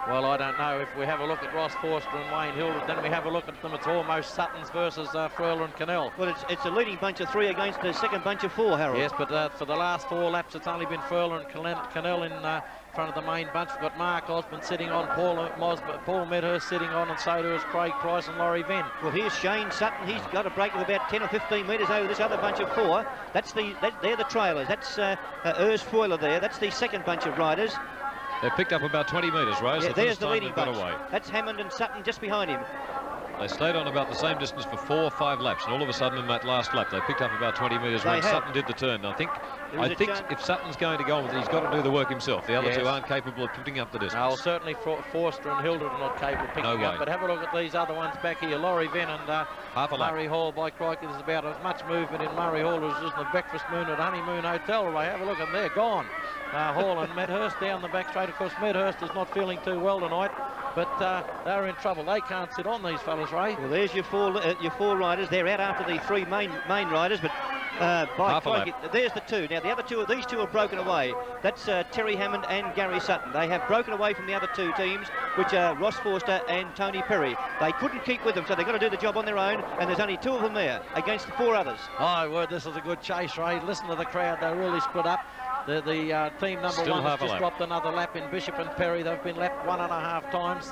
Well, I don't know. If we have a look at Ross Forster and Wayne Hildred, then we have a look at them. It's almost Suttons versus Freuler and Cannell. Well, it's a leading bunch of 3 against the second bunch of 4, Harold. Yes, but for the last 4 laps, it's only been Freuler and Cannell in front of the main bunch. We've got Mark Osborne sitting on, Paul Medhurst sitting on, and so does Craig Price and Laurie Venn. Well, here's Shane Sutton. He's got a break of about 10 or 15 metres over this other bunch of 4. They're the trailers. That's Ersfruller there. That's the second bunch of riders. They've picked up about 20 metres, Rose. Yeah, there's the leading bunch. That's Hammond and Sutton just behind him. They stayed on about the same distance for 4 or 5 laps, and all of a sudden in that last lap they picked up about 20 metres when Sutton did the turn. I think if Sutton's going to go on with it, he's got to do the work himself. The other two aren't capable of picking up the distance. No, certainly Forster and Hildred are not capable of picking up. But have a look at these other ones back here. Laurie Venn and Murray Hall. By crikey, there's about as much movement in Murray Hall as is in the breakfast moon at Honeymoon Hotel. They have a look and they're gone. Hall and Medhurst down the back straight. Of course, Medhurst is not feeling too well tonight, but they're in trouble. They can't sit on these fellas, Ray. Well, there's your four riders. They're out after the 3 main riders, but by crikey, there's the 2. Now, the other 2 of these 2 have broken away. That's Terry Hammond and Gary Sutton. They have broken away from the other 2 teams, which are Ross Forster and Tony Perry. They couldn't keep with them, so they've got to do the job on their own, and there's only 2 of them there against the 4 others. Oh, word, this is a good chase, Ray. Listen to the crowd. They're really split up. The team number 1 has just dropped another lap in Bishop and Perry. They've been lapped 1.5 times.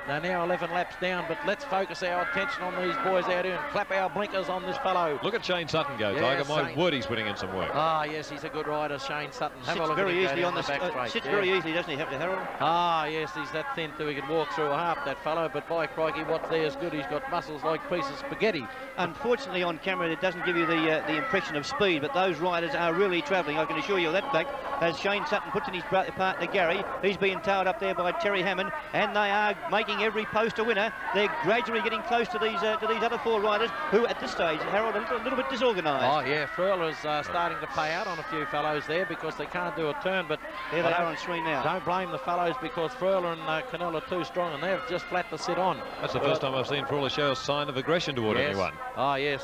They're now 11 laps down, but let's focus our attention on these boys out here and clap our blinkers on this fellow. Look at Shane Sutton go, Tiger. My word, he's putting in some work. Ah, yes, he's a good rider, Shane Sutton. Have a look very at easily on the back straight. Sits very easily, doesn't he, Harold? Ah, yes, he's that thin too. He can walk through a half, that fellow, but by crikey, what's there is good. He's got muscles like pieces of spaghetti. Unfortunately, on camera, it doesn't give you the impression of speed, but those riders are really travelling. I can assure you of that fact. As Shane Sutton puts in his partner Gary, he's being tailed up there by Terry Hammond, and they are making every post a winner. They're gradually getting close to these other 4 riders, who at this stage, Harold, are a little bit disorganised. Oh yeah, Freuler's starting to pay out on a few fellows there because they can't do a turn, but there they are on screen now. Don't blame the fellows because Freuler and Cannell are too strong, and they're just flat to sit on. That's the first time I've seen Freuler show a sign of aggression toward anyone. Oh yes,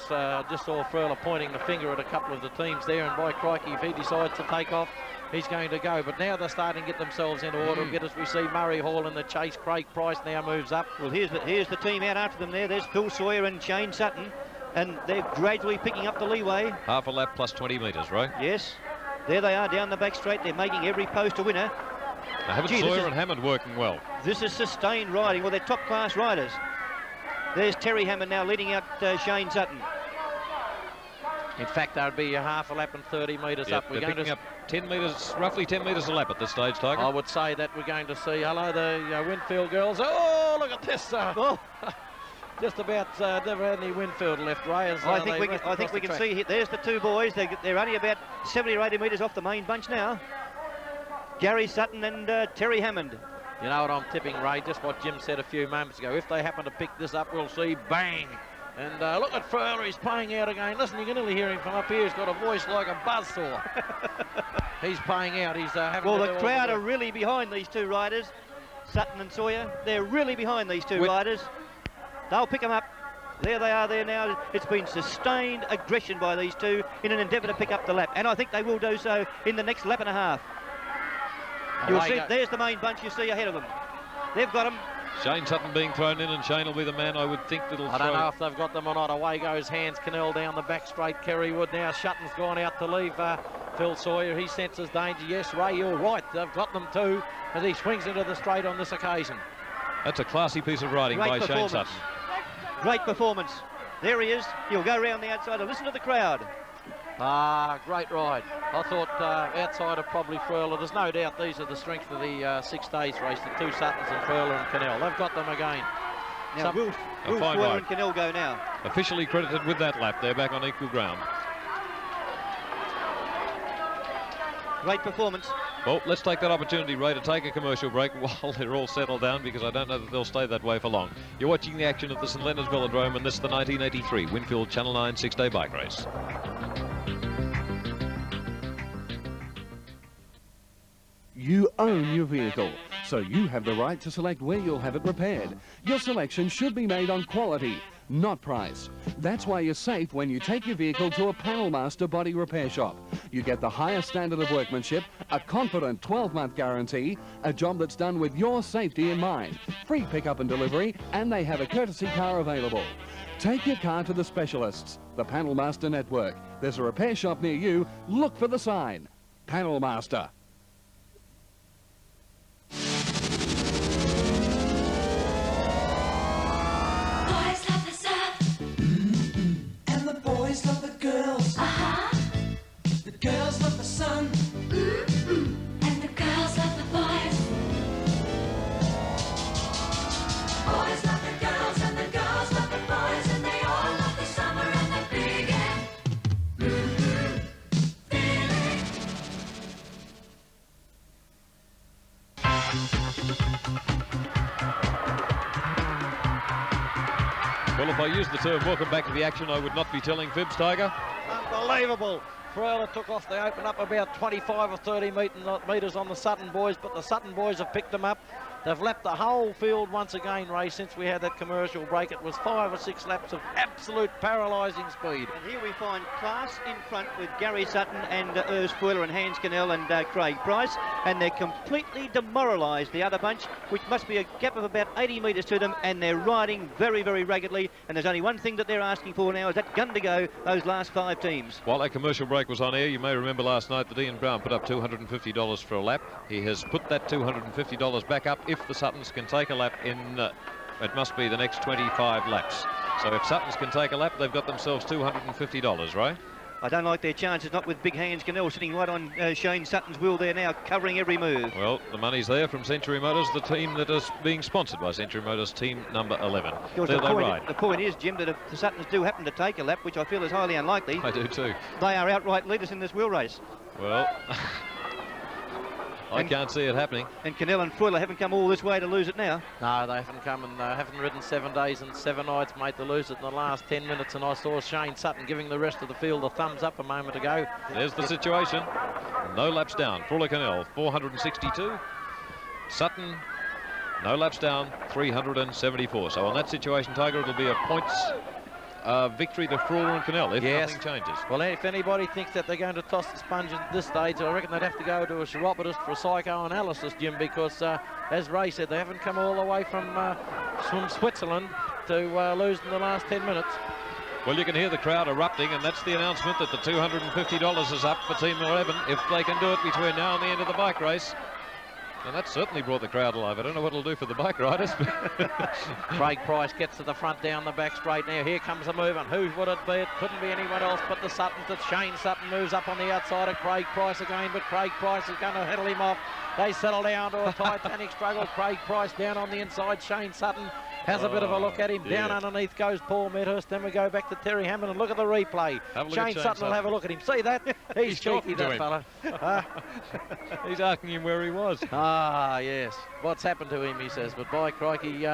just saw Freuler pointing the finger at a couple of the teams there, and by crikey, if he decides to take off, he's going to go. But now they're starting to get themselves into order. As we see Murray Hall in the chase. Craig Price now moves up. Well, here's the team out after them there. There's Phil Sawyer and Shane Sutton, and they're gradually picking up the leeway. Half a lap plus 20 metres, right? Yes. There they are down the back straight. They're making every post a winner. Sawyer and Hammond working well. This is sustained riding. Well, they're top-class riders. There's Terry Hammond now leading out Shane Sutton. In fact, that would be a half a lap and 30 metres Yep, up. We're they're going picking to up 10 metres, roughly 10 metres a lap at this stage, Tiger. I would say that we're going to see, hello, the Winfield girls. Oh, look at this. Just about never had any Winfield left, Ray. I think we can see here. There's the two boys. They're only about 70 or 80 metres off the main bunch now. Gary Sutton and Terry Hammond. You know what I'm tipping, Ray? Just what Jim said a few moments ago. If they happen to pick this up, we'll see bang. And look at Furler, he's paying out again. Listen, you can nearly hear him from up here. He's got a voice like a buzzsaw. He's paying out. He's having. Well, the crowd are really behind these two riders, Sutton and Sawyer. They're really behind these two riders. They'll pick them up. There they are there now. It's been sustained aggression by these two in an endeavour to pick up the lap. And I think they will do so in the next lap and a half. You'll see, there's the main bunch you see ahead of them. They've got them. Shane Sutton being thrown in, and Shane will be the man I would think that'll I don't know if they've got them or not. Away goes Hans Cannell down the back straight. Kerrywood now. Sutton's gone out to leave Phil Sawyer. He senses danger. Yes, Ray, you're right. They've got them too, as he swings into the straight on this occasion. That's a classy piece of riding by Shane Sutton. Great performance. There he is. He'll go round the outside and listen to the crowd. Great ride. I thought outside of probably Furler. There's no doubt these are the strength of the 6 days race. The two Suttons and Furler and Cannell. They've got them again. Now, will Furler and Cannell go now? Officially credited with that lap. They're back on equal ground. Great performance. Well, let's take that opportunity, Ray, to take a commercial break while they're all settled down, because I don't know that they'll stay that way for long. You're watching the action at the St Leonard's Velodrome, and this is the 1983 Winfield Channel 9 6-day bike race. You own your vehicle, so you have the right to select where you'll have it repaired. Your selection should be made on quality, not price. That's why you're safe when you take your vehicle to a Panel Master body repair shop. You get the highest standard of workmanship, a confident 12-month guarantee, a job that's done with your safety in mind, free pickup and delivery, and they have a courtesy car available. Take your car to the specialists, the Panel Master Network. There's a repair shop near you. Look for the sign. Panel Master. Love the girls. The girls love the sun. And the girls love the boys. Boys love the girls and the girls love the boys, and they all love the summer and the big feeling. Well, if I use the term welcome back to the action, I would not be telling fibs, Tiger. Unbelievable. Furler took off. They opened up about 25 or 30 metres on the Sutton boys, but the Sutton boys have picked them up. They've lapped the whole field once again, Ray, since we had that commercial break. It was 5 or 6 laps of absolute paralysing speed. And here we find class in front with Gary Sutton and Urs Furler and Hans Cannell and Craig Price, and they're completely demoralised, the other bunch, which must be a gap of about 80 metres to them, and they're riding very, very raggedly, and there's only one thing that they're asking for now, is that gun to go, those last 5 teams. While that commercial break was on air, you may remember last night that Ian Brown put up $250 for a lap. He has put that $250 back up if the Suttons can take a lap in, it must be the next 25 laps. So if Suttons can take a lap, they've got themselves $250, right? I don't like their chances, not with big Hans Cannell sitting right on Shane Sutton's wheel there now, covering every move. Well, the money's there from Century Motors, the team that is being sponsored by Century Motors, team number 11. There they ride. The point is, Jim, that if the Suttons do happen to take a lap, which I feel is highly unlikely, I do too, they are outright leaders in this wheel race. Well, I can't see it happening. And Cannell and Furler haven't come all this way to lose it now. No, they haven't come, and haven't ridden 7 days and 7 nights, mate, to lose it in the last 10 minutes. And I saw Shane Sutton giving the rest of the field a thumbs up a moment ago. There's the situation. No laps down. Furler Cannell, 462. Sutton, no laps down, 374. So on that situation, Tiger, it'll be a points victory to Furler and Cannell if nothing changes. Well, if anybody thinks that they're going to toss the sponge at this stage, I reckon they'd have to go to a chiropodist for a psychoanalysis, Jim, because as Ray said, they haven't come all the way from Switzerland to lose in the last 10 minutes. Well, you can hear the crowd erupting, and that's the announcement that the $250 is up for Team 11 if they can do it between now and the end of the bike race. And that certainly brought the crowd alive. I don't know what it'll do for the bike riders. Craig Price gets to the front down the back straight now. Here comes the movement. Who would it be? It couldn't be anyone else but the Suttons. It's Shane Sutton moves up on the outside of Craig Price again, but Craig Price is going to heddle him off. They settle down to a titanic struggle. Craig Price down on the inside. Shane Sutton has a bit of a look at him. Down underneath goes Paul Medhurst. Then we go back to Terry Hammond and look at the replay. Shane Sutton will have a look at him. See that? He's cheeky, that fella. He's asking him where he was. Ah, yes. What's happened to him, he says. But by crikey,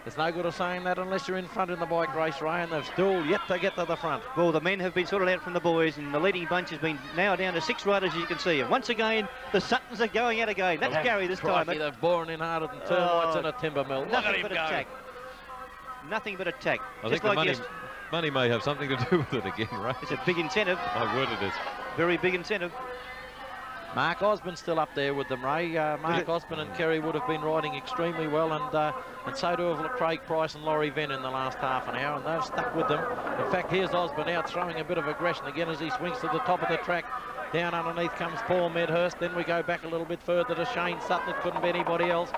it's no good of saying that unless you're in front in the bike race, Ray, and they've still yet to get to the front. Well, the men have been sorted out from the boys, and the leading bunch has been now down to 6 riders, as you can see. And once again, the Suttons are going out again. That's Gary this time. They've boring in harder than termites in a timber mill. Look at him go. Attack. Nothing but attack. I think the money may have something to do with it again, right? It's a big incentive. My word, it is. Very big incentive. Mark Osborne's still up there with them, Ray. Mark Osborne and Kerry would have been riding extremely well, and so do have Craig Price and Laurie Venn in the last half an hour, and they've stuck with them. In fact, here's Osborne out throwing a bit of aggression again as he swings to the top of the track. Down underneath comes Paul Medhurst. Then we go back a little bit further to Shane Sutton. It couldn't be anybody else.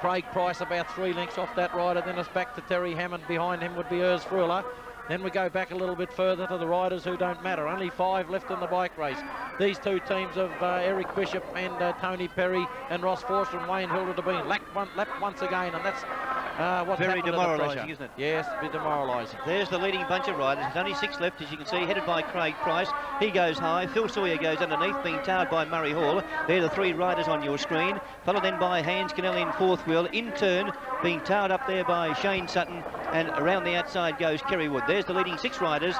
Craig Price about 3 lengths off that rider. Then it's back to Terry Hammond. Behind him would be Urs Fruller. Then we go back a little bit further to the riders who don't matter. Only 5 left in the bike race. These two teams of Eric Bishop and Tony Perry and Ross Forster and Wayne Hilder have been lapped once again, and that's what's very demoralising, isn't it? Yes, a bit demoralising. There's the leading bunch of riders. There's only 6 left, as you can see, headed by Craig Price. He goes high. Phil Sawyer goes underneath, being tailed by Murray Hall. They're the 3 riders on your screen. Followed then by Hans Cannell in 4th wheel. In turn, being tailed up there by Shane Sutton, and around the outside goes Kerry Wood. There's the leading 6 riders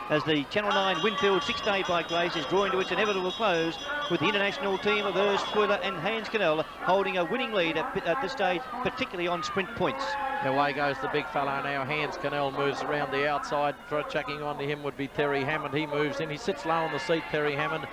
as the Channel 9 Winfield 6-day bike race is drawing to its inevitable close, with the international team of Urs Fruller and Hans Cannell holding a winning lead at this stage, particularly on sprint points. Away goes the big fellow now. Hans Cannell moves around the outside. For checking on to him would be Terry Hammond. He moves in. He sits low on the seat, Terry Hammond.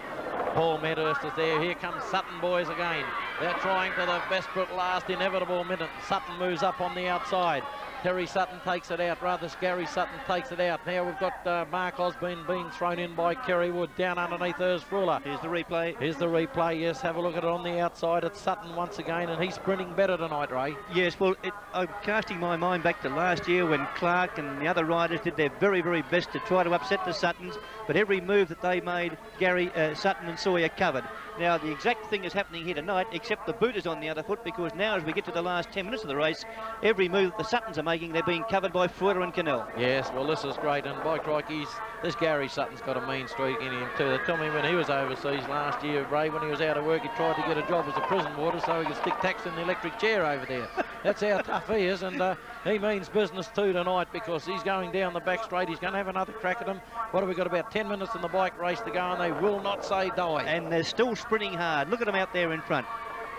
Paul Medhurst is there. Here comes Sutton boys again. They're trying to the desperate last inevitable minute. Sutton moves up on the outside. Terry Sutton takes it out, rather Gary Sutton takes it out. Now we've got Mark Osborne being thrown in by Kerry Wood down underneath Urs Fruller. Here's the replay. Here's the replay, yes. Have a look at it on the outside. It's Sutton once again, and he's sprinting better tonight, Ray. Yes, well, I'm casting my mind back to last year when Clark and the other riders did their very, very best to try to upset the Suttons, but every move that they made, Gary, Sutton and Sawyer covered. Now, the exact thing is happening here tonight, except the boot is on the other foot, because now as we get to the last 10 minutes of the race, every move that the Suttons are making, they're being covered by Fruller and Cannell. Yes, well, this is great, and by crikey, this Gary Sutton's got a mean streak in him too. They tell me when he was overseas last year, Ray, when he was out of work, he tried to get a job as a prison warder so he could stick tacks in the electric chair over there. That's how tough he is, and he means business too tonight, because he's going down the back straight. He's going to have another crack at him. What have we got, about 10 minutes in the bike race to go, and they will not say die. And they're still sprinting hard. Look at them out there in front.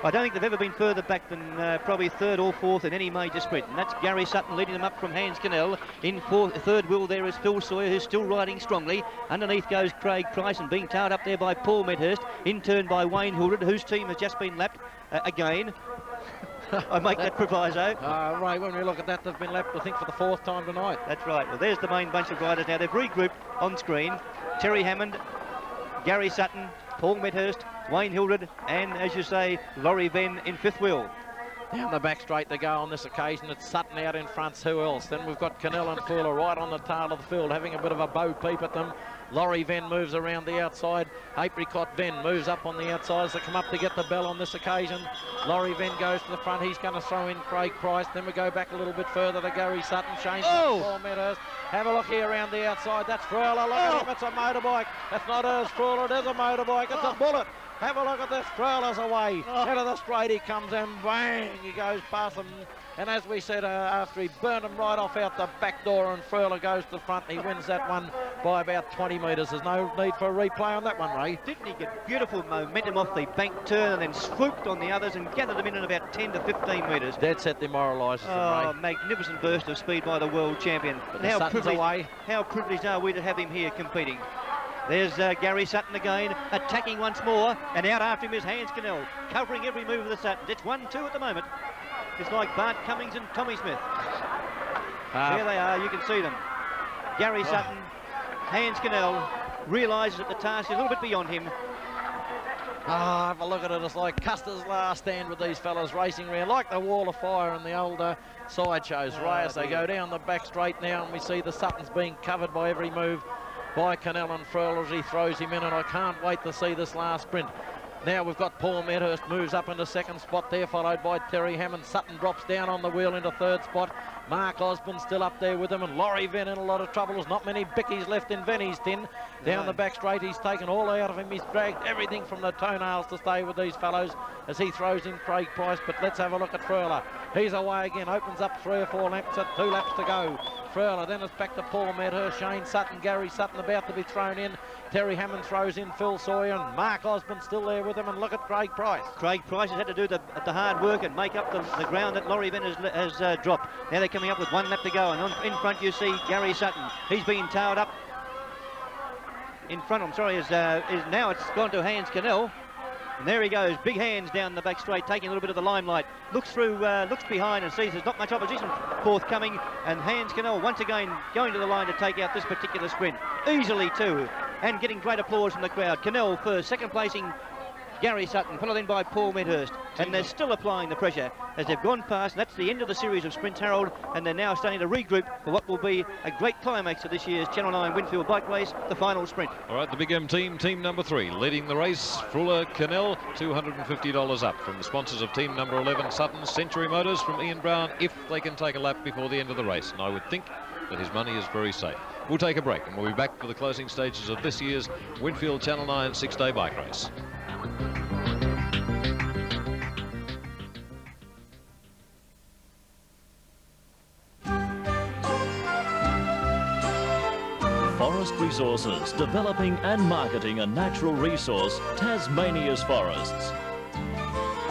I don't think they've ever been further back than probably 3rd or 4th in any major sprint. And that's Gary Sutton leading them up from Hans Cannell. In 3rd wheel there is Phil Sawyer, who's still riding strongly. Underneath goes Craig Price, and being tailed up there by Paul Medhurst. In turn by Wayne Hildred, whose team has just been lapped again. I make that proviso. Ray, when we look at that, they've been lapped, I think, for the 4th time tonight. That's right. Well, there's the main bunch of riders now. They've regrouped on screen. Terry Hammond, Gary Sutton, Paul Medhurst, Wayne Hildred, and, as you say, Laurie Venn in 5th wheel. Down the back straight they go on this occasion. It's Sutton out in front. Who else? Then we've got Cannell and Fuller right on the tail of the field, having a bit of a bow peep at them. Laurie Venn moves around the outside. Apricot Venn moves up on the outside as they come up to get the bell on this occasion. Laurie Venn goes to the front. He's going to throw in Craig Price. Then we go back a little bit further to Gary Sutton. Shane Sutton, Paul Medhurst. Have a look here around the outside. That's Fruller. Look at him. It's a motorbike. That's not Urs Fruller. It is a motorbike. It's a bullet. Have a look at this. Fruller's away. Out of the straight he comes, and bang, he goes past them. And as we said, after he burned him right off out the back door, and Fruller goes to the front, and he wins that one by about 20 metres. There's no need for a replay on that one, Ray. Didn't he get beautiful momentum off the bank turn and then swooped on the others and gathered them in at about 10 to 15 metres? Dead set demoralises them, Ray. Magnificent burst of speed by the world champion. And how privileged are we to have him here competing? There's Gary Sutton again, attacking once more, and out after him is Hans Cannell, covering every move of the Suttons. It's 1-2 at the moment. It's like Bart Cummings and Tommy Smith. There they are, you can see them. Gary Sutton, Hans Cannell, realises that the task is a little bit beyond him. Ah, have a look at it. It's like Custer's last stand with these fellas racing around, like the wall of fire in the older sideshows. As they go down the back straight now, and we see the Suttons being covered by every move by Cannell and Fröhler as he throws him in, and I can't wait to see this last sprint. Now we've got Paul Medhurst moves up into second spot there, followed by Terry Hammond. Sutton drops down on the wheel into third spot. Mark Osborne still up there with him, and Laurie Venn in a lot of trouble. There's not many bickies left in Venny's tin. Down the back straight, he's taken all out of him. He's dragged everything from the toenails to stay with these fellows as he throws in Craig Price. But let's have a look at Fröhler. He's away again, opens up 3 or 4 laps at 2 laps to go. Fröhler, then it's back to Paul Medhurst, Shane Sutton, Gary Sutton about to be thrown in. Terry Hammond throws in Phil Sawyer, and Mark Osborne still there with him, and look at Craig Price. Craig Price has had to do the hard work and make up the ground that Laurie Venn has dropped. Now they're coming up with 1 lap to go, and in front you see Gary Sutton. He's been tailed up in front, is now it's gone to Hans Cannell. And there he goes, big hands down the back straight, taking a little bit of the limelight. Looks through, looks behind and sees there's not much opposition forthcoming. And Hans Cannell once again going to the line to take out this particular sprint. Easily too, and getting great applause from the crowd. Cannell first, second placing Gary Sutton, followed in by Paul Medhurst. And they're still applying the pressure as they've gone past. And that's the end of the series of sprints, Harold. And they're now starting to regroup for what will be a great climax of this year's Channel 9 Winfield Bike Race, the final sprint. All right, the Big M team, team number 3, leading the race. Fröhler Cannell, $250 up from the sponsors of team number 11, Sutton. Century Motors from Ian Brown, if they can take a lap before the end of the race. And I would think that his money is very safe. We'll take a break, and we'll be back for the closing stages of this year's Winfield Channel 9 6-day bike race. Forest Resources, developing and marketing a natural resource, Tasmania's forests.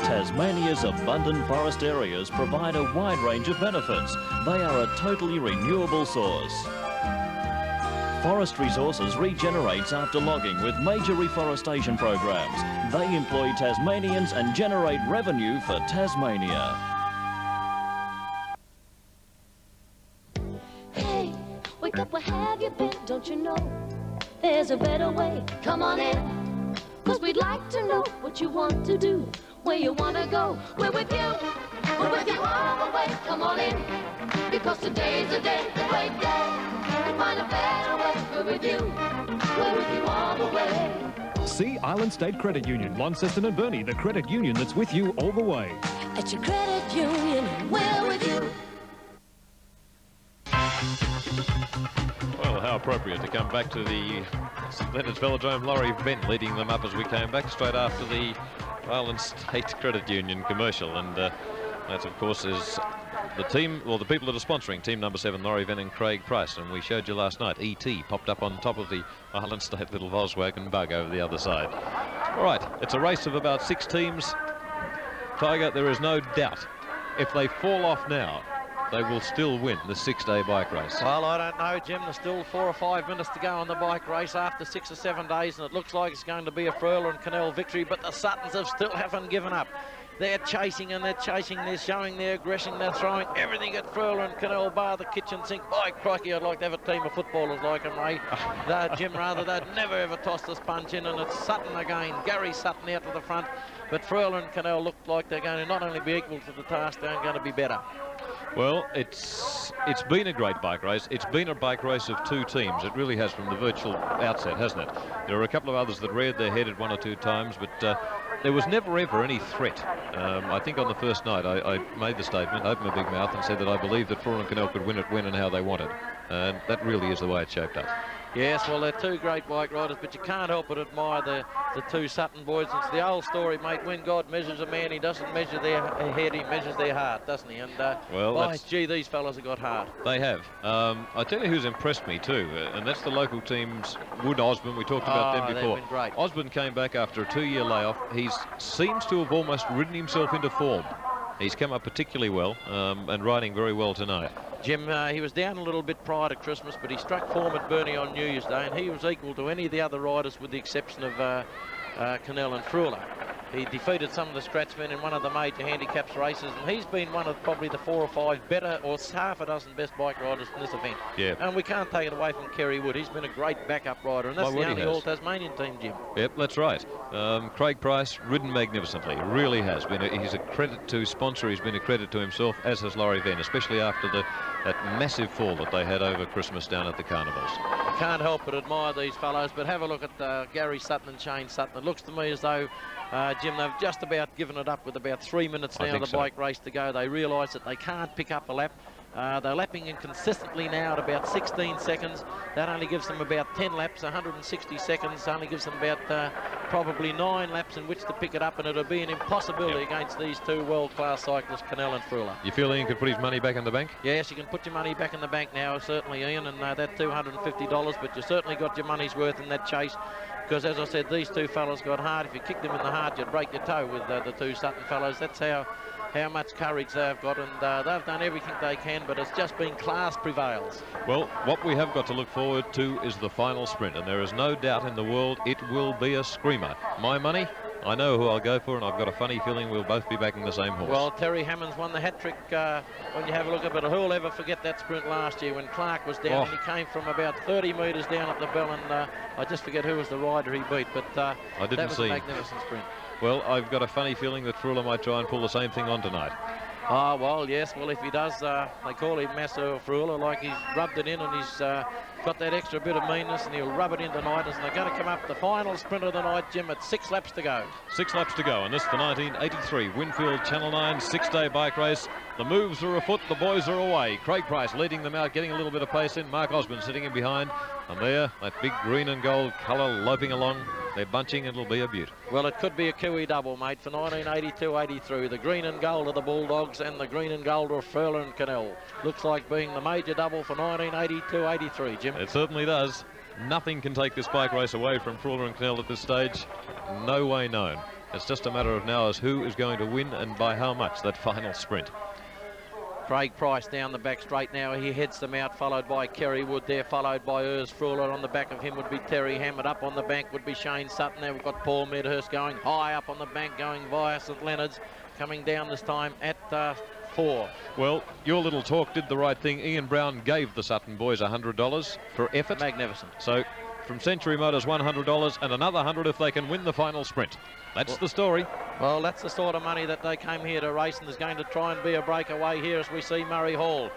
Tasmania's abundant forest areas provide a wide range of benefits. They are a totally renewable source. Forest Resources regenerates after logging with major reforestation programs. They employ Tasmanians and generate revenue for Tasmania. Hey, wake up, where have you been? Don't you know there's a better way? Come on in, 'cause we'd like to know what you want to do, where you want to go. We're with you all the way. Come on in, because today's a day, a great day, to find a better way. We're with you all the way. See Island State Credit Union, Launceston and Burnie, the credit union that's with you all the way. At your credit union, we're with you. Well, how appropriate to come back to the St Leonard's Velodrome. Laurie Venn leading them up as we came back straight after the Island State Credit Union commercial. And that, of course, is the team, or the people that are sponsoring team number 7, Laurie Venn and Craig Price. And we showed you last night, E.T. popped up on top of the Island State little Volkswagen Bug over the other side. All right, it's a race of about 6 teams. Tiger, there is no doubt, if they fall off now, they will still win the 6-day bike race. Well, I don't know, Jim. There's still 4 or 5 minutes to go on the bike race after 6 or 7 days, and it looks like it's going to be a Fröhler and Cannell victory, but the Suttons still haven't given up. They're chasing and they're chasing, they're showing their aggression, they're throwing everything at Fröhler and Cannell, bar the kitchen sink. By crikey, I'd like to have a team of footballers like them, Ray. Jim, rather, they'd never ever toss the sponge in, and it's Sutton again. Gary Sutton out to the front, but Fröhler and Cannell look like they're going to not only be equal to the task, they're going to be better. Well, it's been a great bike race. It's been a bike race of 2 teams. It really has from the virtual outset, hasn't it? There are a couple of others that reared their head at 1 or 2 times, but there was never ever any threat. I think on the first night I made the statement, opened my big mouth and said that I believed that Fröhler and Cannell could win it when and how they wanted. And that really is the way it's shaped up. Yes, well, they're 2 great bike riders, but you can't help but admire the 2 Sutton boys. It's the old story, mate. When God measures a man, he doesn't measure their head, he measures their heart, doesn't he? And, well, gee, these fellas have got heart. They have. I tell you who's impressed me, too, and that's the local teams, Wood Osborne. We talked about them before. They've been great. Osborne came back after a 2-year layoff. He seems to have almost ridden himself into form. He's come up particularly well and riding very well tonight. Jim, he was down a little bit prior to Christmas, but he struck form at Burnie on New Year's Day, and he was equal to any of the other riders with the exception of Cannell and Fröhler. He defeated some of the scratchmen in one of the major handicaps races, and he's been one of probably the 4 or 5 better, or half a dozen best bike riders in this event. Yeah. And we can't take it away from Kerry Wood. He's been a great backup rider, and that's the only all-Tasmanian team, Jim. Yep, that's right. Craig Price, ridden magnificently, really has been. He's a credit to sponsor. He's been a credit to himself, as has Laurie Venn, especially after that massive fall that they had over Christmas down at the carnivals. Can't help but admire these fellows, but have a look at Gary Sutton and Shane Sutton. It looks to me as though, Jim, they've just about given it up with about 3 minutes now of the bike race to go. They realise that they can't pick up a lap. They're lapping inconsistently now at about 16 seconds. That only gives them about 10 laps, 160 seconds. Only gives them about probably 9 laps in which to pick it up, and it'll be an impossibility against these two world-class cyclists, Cannell and Frula. You feel Ian could put his money back in the bank? Yes, you can put your money back in the bank now, certainly, Ian, and that $250, but you certainly got your money's worth in that chase. Because, as I said, these two fellows got hard. If you kick them in the heart, you'd break your toe with the two Sutton fellows. That's how much courage they've got, and they've done everything they can, but it's just been class prevails. Well, what we have got to look forward to is the final sprint, and there is no doubt in the world it will be a screamer. My money, I know who I'll go for, and I've got a funny feeling we'll both be backing the same horse. Well, Terry Hammond's won the hat-trick when you have a look at it. Who'll ever forget that sprint last year when Clark was down, and he came from about 30 metres down at the bell, and I just forget who was the rider he beat, but I didn't that was see a magnificent sprint. Well, I've got a funny feeling that Frula might try and pull the same thing on tonight. Oh, well, yes. Well, if he does, they call him Master Frula, like he's rubbed it in, and he's got that extra bit of meanness, and he'll rub it in tonight. And they're going to come up the final sprint of the night, Jim, at 6 laps to go. 6 laps to go, and this is the 1983 Winfield Channel 9 6-day bike race. The moves are afoot, the boys are away. Craig Price leading them out, getting a little bit of pace in. Mark Osborne sitting in behind. And there, that big green and gold colour loping along. They're bunching, it'll be a beaut. Well, it could be a Kiwi double, mate, for 1982-83. The green and gold of the Bulldogs and the green and gold of Frula and Cannell. Looks like being the major double for 1982-83, Jim. It certainly does. Nothing can take this bike race away from Frula and Cannell at this stage. No way known. It's just a matter of now as who is going to win and by how much that final sprint. Craig Price down the back straight now. He heads them out, followed by Kerry Wood there, followed by Urs Frula. On the back of him would be Terry Hammond. Up on the bank would be Shane Sutton. There we've got Paul Medhurst going high up on the bank, going via St Leonard's, coming down this time at 4. Well, your little talk did the right thing. Ian Brown gave the Sutton boys $100 for effort. Magnificent. So from Century Motors, $100 and another $100 if they can win the final sprint. That's the story. Well, that's the sort of money that they came here to race, and there's going to try and be a breakaway here as we see Murray Hall.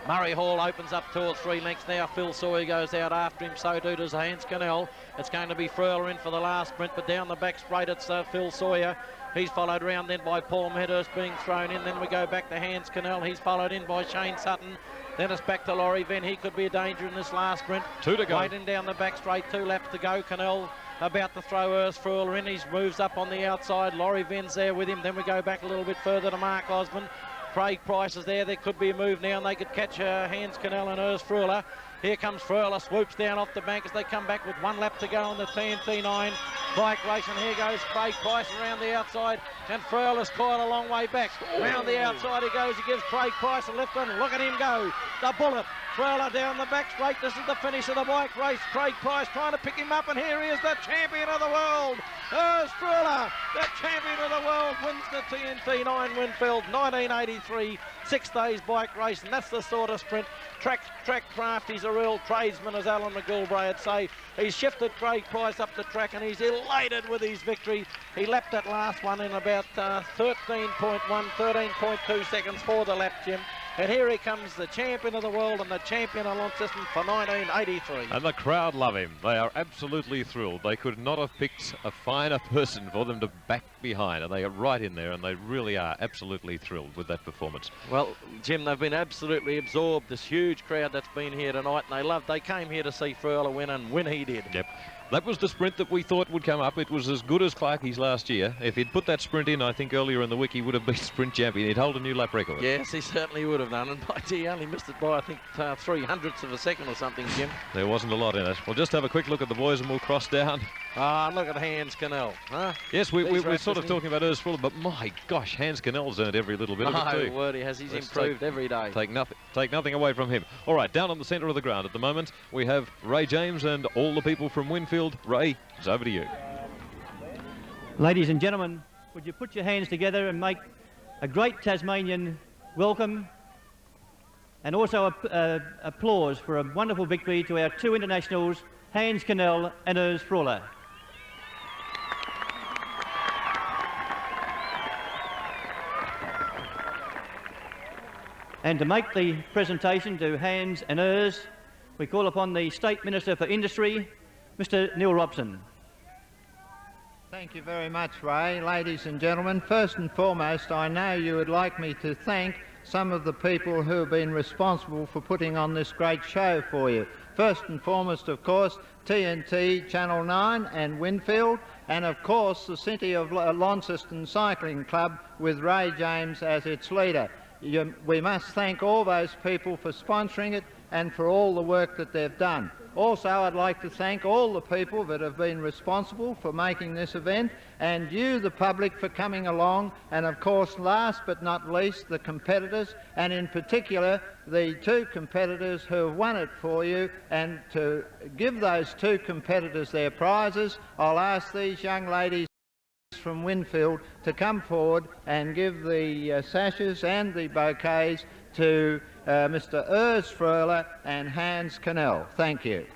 Murray Hall opens up 2 or 3 lengths now. Phil Sawyer goes out after him, so too does Hans Cannell. It's going to be Frula in for the last sprint, but down the back straight it's Phil Sawyer. He's followed around then by Paul Medhurst being thrown in. Then we go back to Hans Cannell. He's followed in by Shane Sutton. Then it's back to Laurie Venn. He could be a danger in this last sprint. 2 to go. Waiting down the back straight, 2 laps to go. Cannell about to throw Urs Frula in. He moves up on the outside. Laurie Venn's there with him. Then we go back a little bit further to Mark Osborne. Craig Price is there. There could be a move now, and they could catch Hans Cannell and Urs Frula. Here comes Frula, swoops down off the bank as they come back with 1 lap to go on the TNT9 bike race. And here goes Craig Price around the outside, and Frula's quite a long way back. Round the outside he goes. He gives Craig Price a lift, and look at him go. The bullet. Frula down the back straight. This is the finish of the bike race. Craig Price trying to pick him up, and here he is, the champion of the world. Urs Frula, the champion of the world, wins the TNT9 Winfield 1983 6 days bike race, and that's the sort of sprint. Track craft, he's a real tradesman, as Alan McGilvray would say. He's shifted Craig Price up the track, and he's elated with his victory. He lapped that last one in about 13.2 seconds for the lap, Jim. And here he comes, the champion of the world and the champion of Launceston for 1983. And the crowd love him. They are absolutely thrilled. They could not have picked a finer person for them to back behind. And they are right in there, and they really are absolutely thrilled with that performance. Well, Jim, they've been absolutely absorbed, this huge crowd that's been here tonight, and they came here to see Frula win, and win he did. Yep. That was the sprint that we thought would come up. It was as good as Clarkie's last year. If he'd put that sprint in, I think earlier in the week, he would have been sprint champion. He'd hold a new lap record. Yes, he certainly would have done. And he only missed it by, I think, 3/100ths of a second or something, Jim. There wasn't a lot in it. We'll just have a quick look at the boys and we'll cross down. Ah, look at Hans Cannell. Huh? Yes, we're sort of talking about Urs Frula, but my gosh, Hans Cannell's earned every little bit of it too. Oh, word, he has. He's improved every day. Take nothing away from him. All right, down on the centre of the ground at the moment, we have Ray James and all the people from Winfield. Ray, it's over to you. Ladies and gentlemen, would you put your hands together and make a great Tasmanian welcome, and also applause for a wonderful victory to our two internationals, Hans Cannell and Urs Freuler. And to make the presentation to Hans and Urs, we call upon the State Minister for Industry, Mr. Neil Robson. Thank you very much, Ray. Ladies and gentlemen, first and foremost, I know you would like me to thank some of the people who have been responsible for putting on this great show for you. First and foremost, of course, TNT, Channel 9 and Winfield, and of course the City of Launceston Cycling Club with Ray James as its leader. We must thank all those people for sponsoring it and for all the work that they've done. Also, I'd like to thank all the people that have been responsible for making this event, and you, the public, for coming along, and of course, last but not least, the competitors, and in particular, the two competitors who have won it for you. And to give those two competitors their prizes, I'll ask these young ladies from Winfield to come forward and give the sashes and the bouquets to Mr. Urs Freuler and Hans Cannell. Thank you.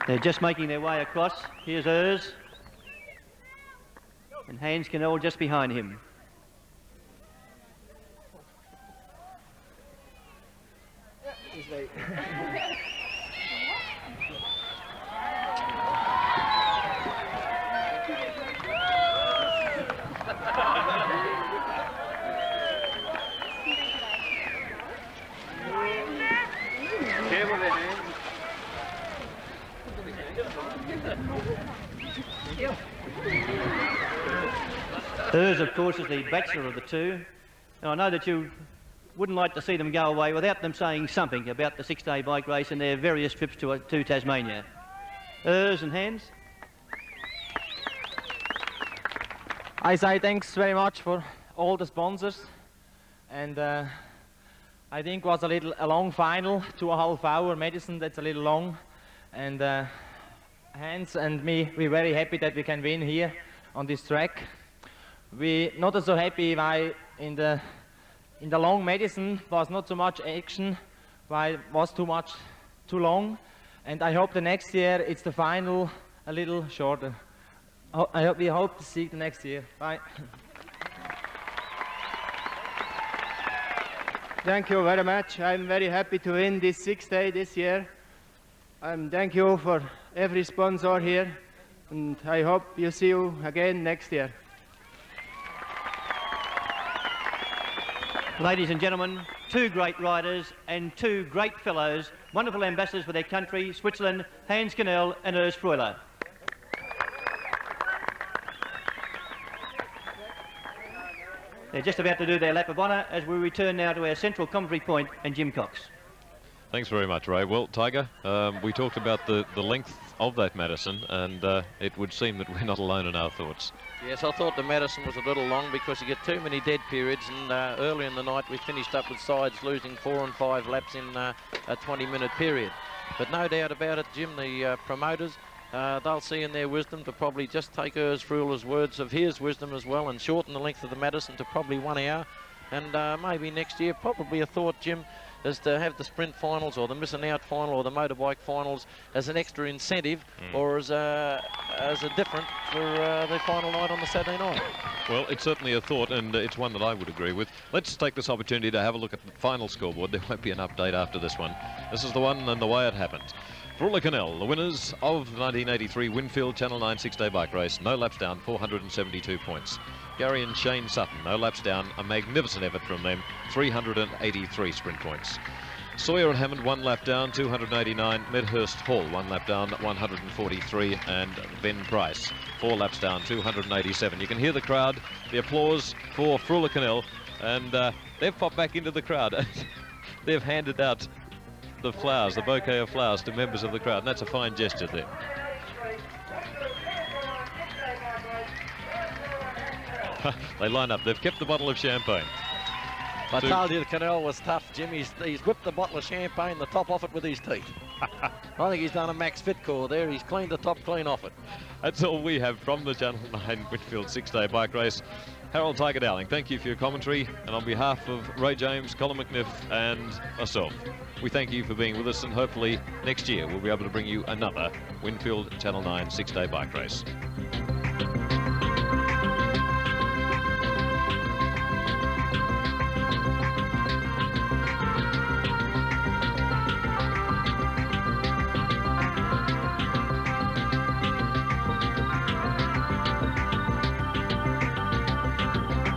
They're just making their way across. Here's Urs and Hans Cannell just behind him. Urs, of course, is the bachelor of the two. Now, I know that you wouldn't like to see them go away without them saying something about the six-day bike race and their various trips to Tasmania. Urs and Hans? I say thanks very much for all the sponsors, and I think it was a long final, 2.5 hour medicine. That's a little long, and Hans and me, we're very happy that we can win here on this track. We not so happy why in the long medicine was not so much action, why it was too long, and I hope the next year it's the final a little shorter. We hope to see you the next year. Bye. Thank you very much. I'm very happy to win this 6th day this year. Thank you for every sponsor here, and I hope you see you again next year. Ladies and gentlemen, two great riders and two great fellows, wonderful ambassadors for their country, Switzerland, Hans Cannell and Urs Freuler. They're just about to do their lap of honour as we return now to our central commentary point and Jim Cox. Thanks very much, Ray. Well, Tiger, we talked about the length of that Madison, and it would seem that we're not alone in our thoughts. Yes, I thought the Madison was a little long because you get too many dead periods, and early in the night we finished up with sides losing 4 and 5 laps in a 20-minute period. But no doubt about it, Jim, the promoters, they'll see in their wisdom to probably just take Urs Freuler's words of his wisdom as well and shorten the length of the Madison to probably 1 hour. And maybe next year, probably a thought, Jim, is to have the sprint finals or the missing out final or the motorbike finals as an extra incentive or as a different for the final night on the Saturday night. Well, it's certainly a thought, and it's one that I would agree with. Let's take this opportunity to have a look at the final scoreboard. There won't be an update after this one. This is the one and the way it happened. Freuler Cannell, the winners of the 1983 Winfield Channel 9 6-day bike race. No laps down, 472 points. Gary and Shane Sutton, no laps down, a magnificent effort from them, 383 sprint points. Sawyer and Hammond, 1 lap down, 289. Medhurst Hall, 1 lap down, 143. And Ben Price, 4 laps down, 287. You can hear the crowd, the applause for Freuler Cannell, and they've popped back into the crowd. They've handed out the flowers, the bouquet of flowers to members of the crowd, and that's a fine gesture there. They line up. They've kept the bottle of champagne. I told you the Cannell was tough, Jim. He's whipped the bottle of champagne, the top off it with his teeth. I think he's done a Max Fitcore there. He's cleaned the top clean off it. That's all we have from the Channel 9 Whitfield 6-day bike race. Harold Tiger Dowling, thank you for your commentary, and on behalf of Ray James, Colin McNiff and myself, we thank you for being with us, and hopefully next year we'll be able to bring you another Winfield Channel 9 6-day bike race.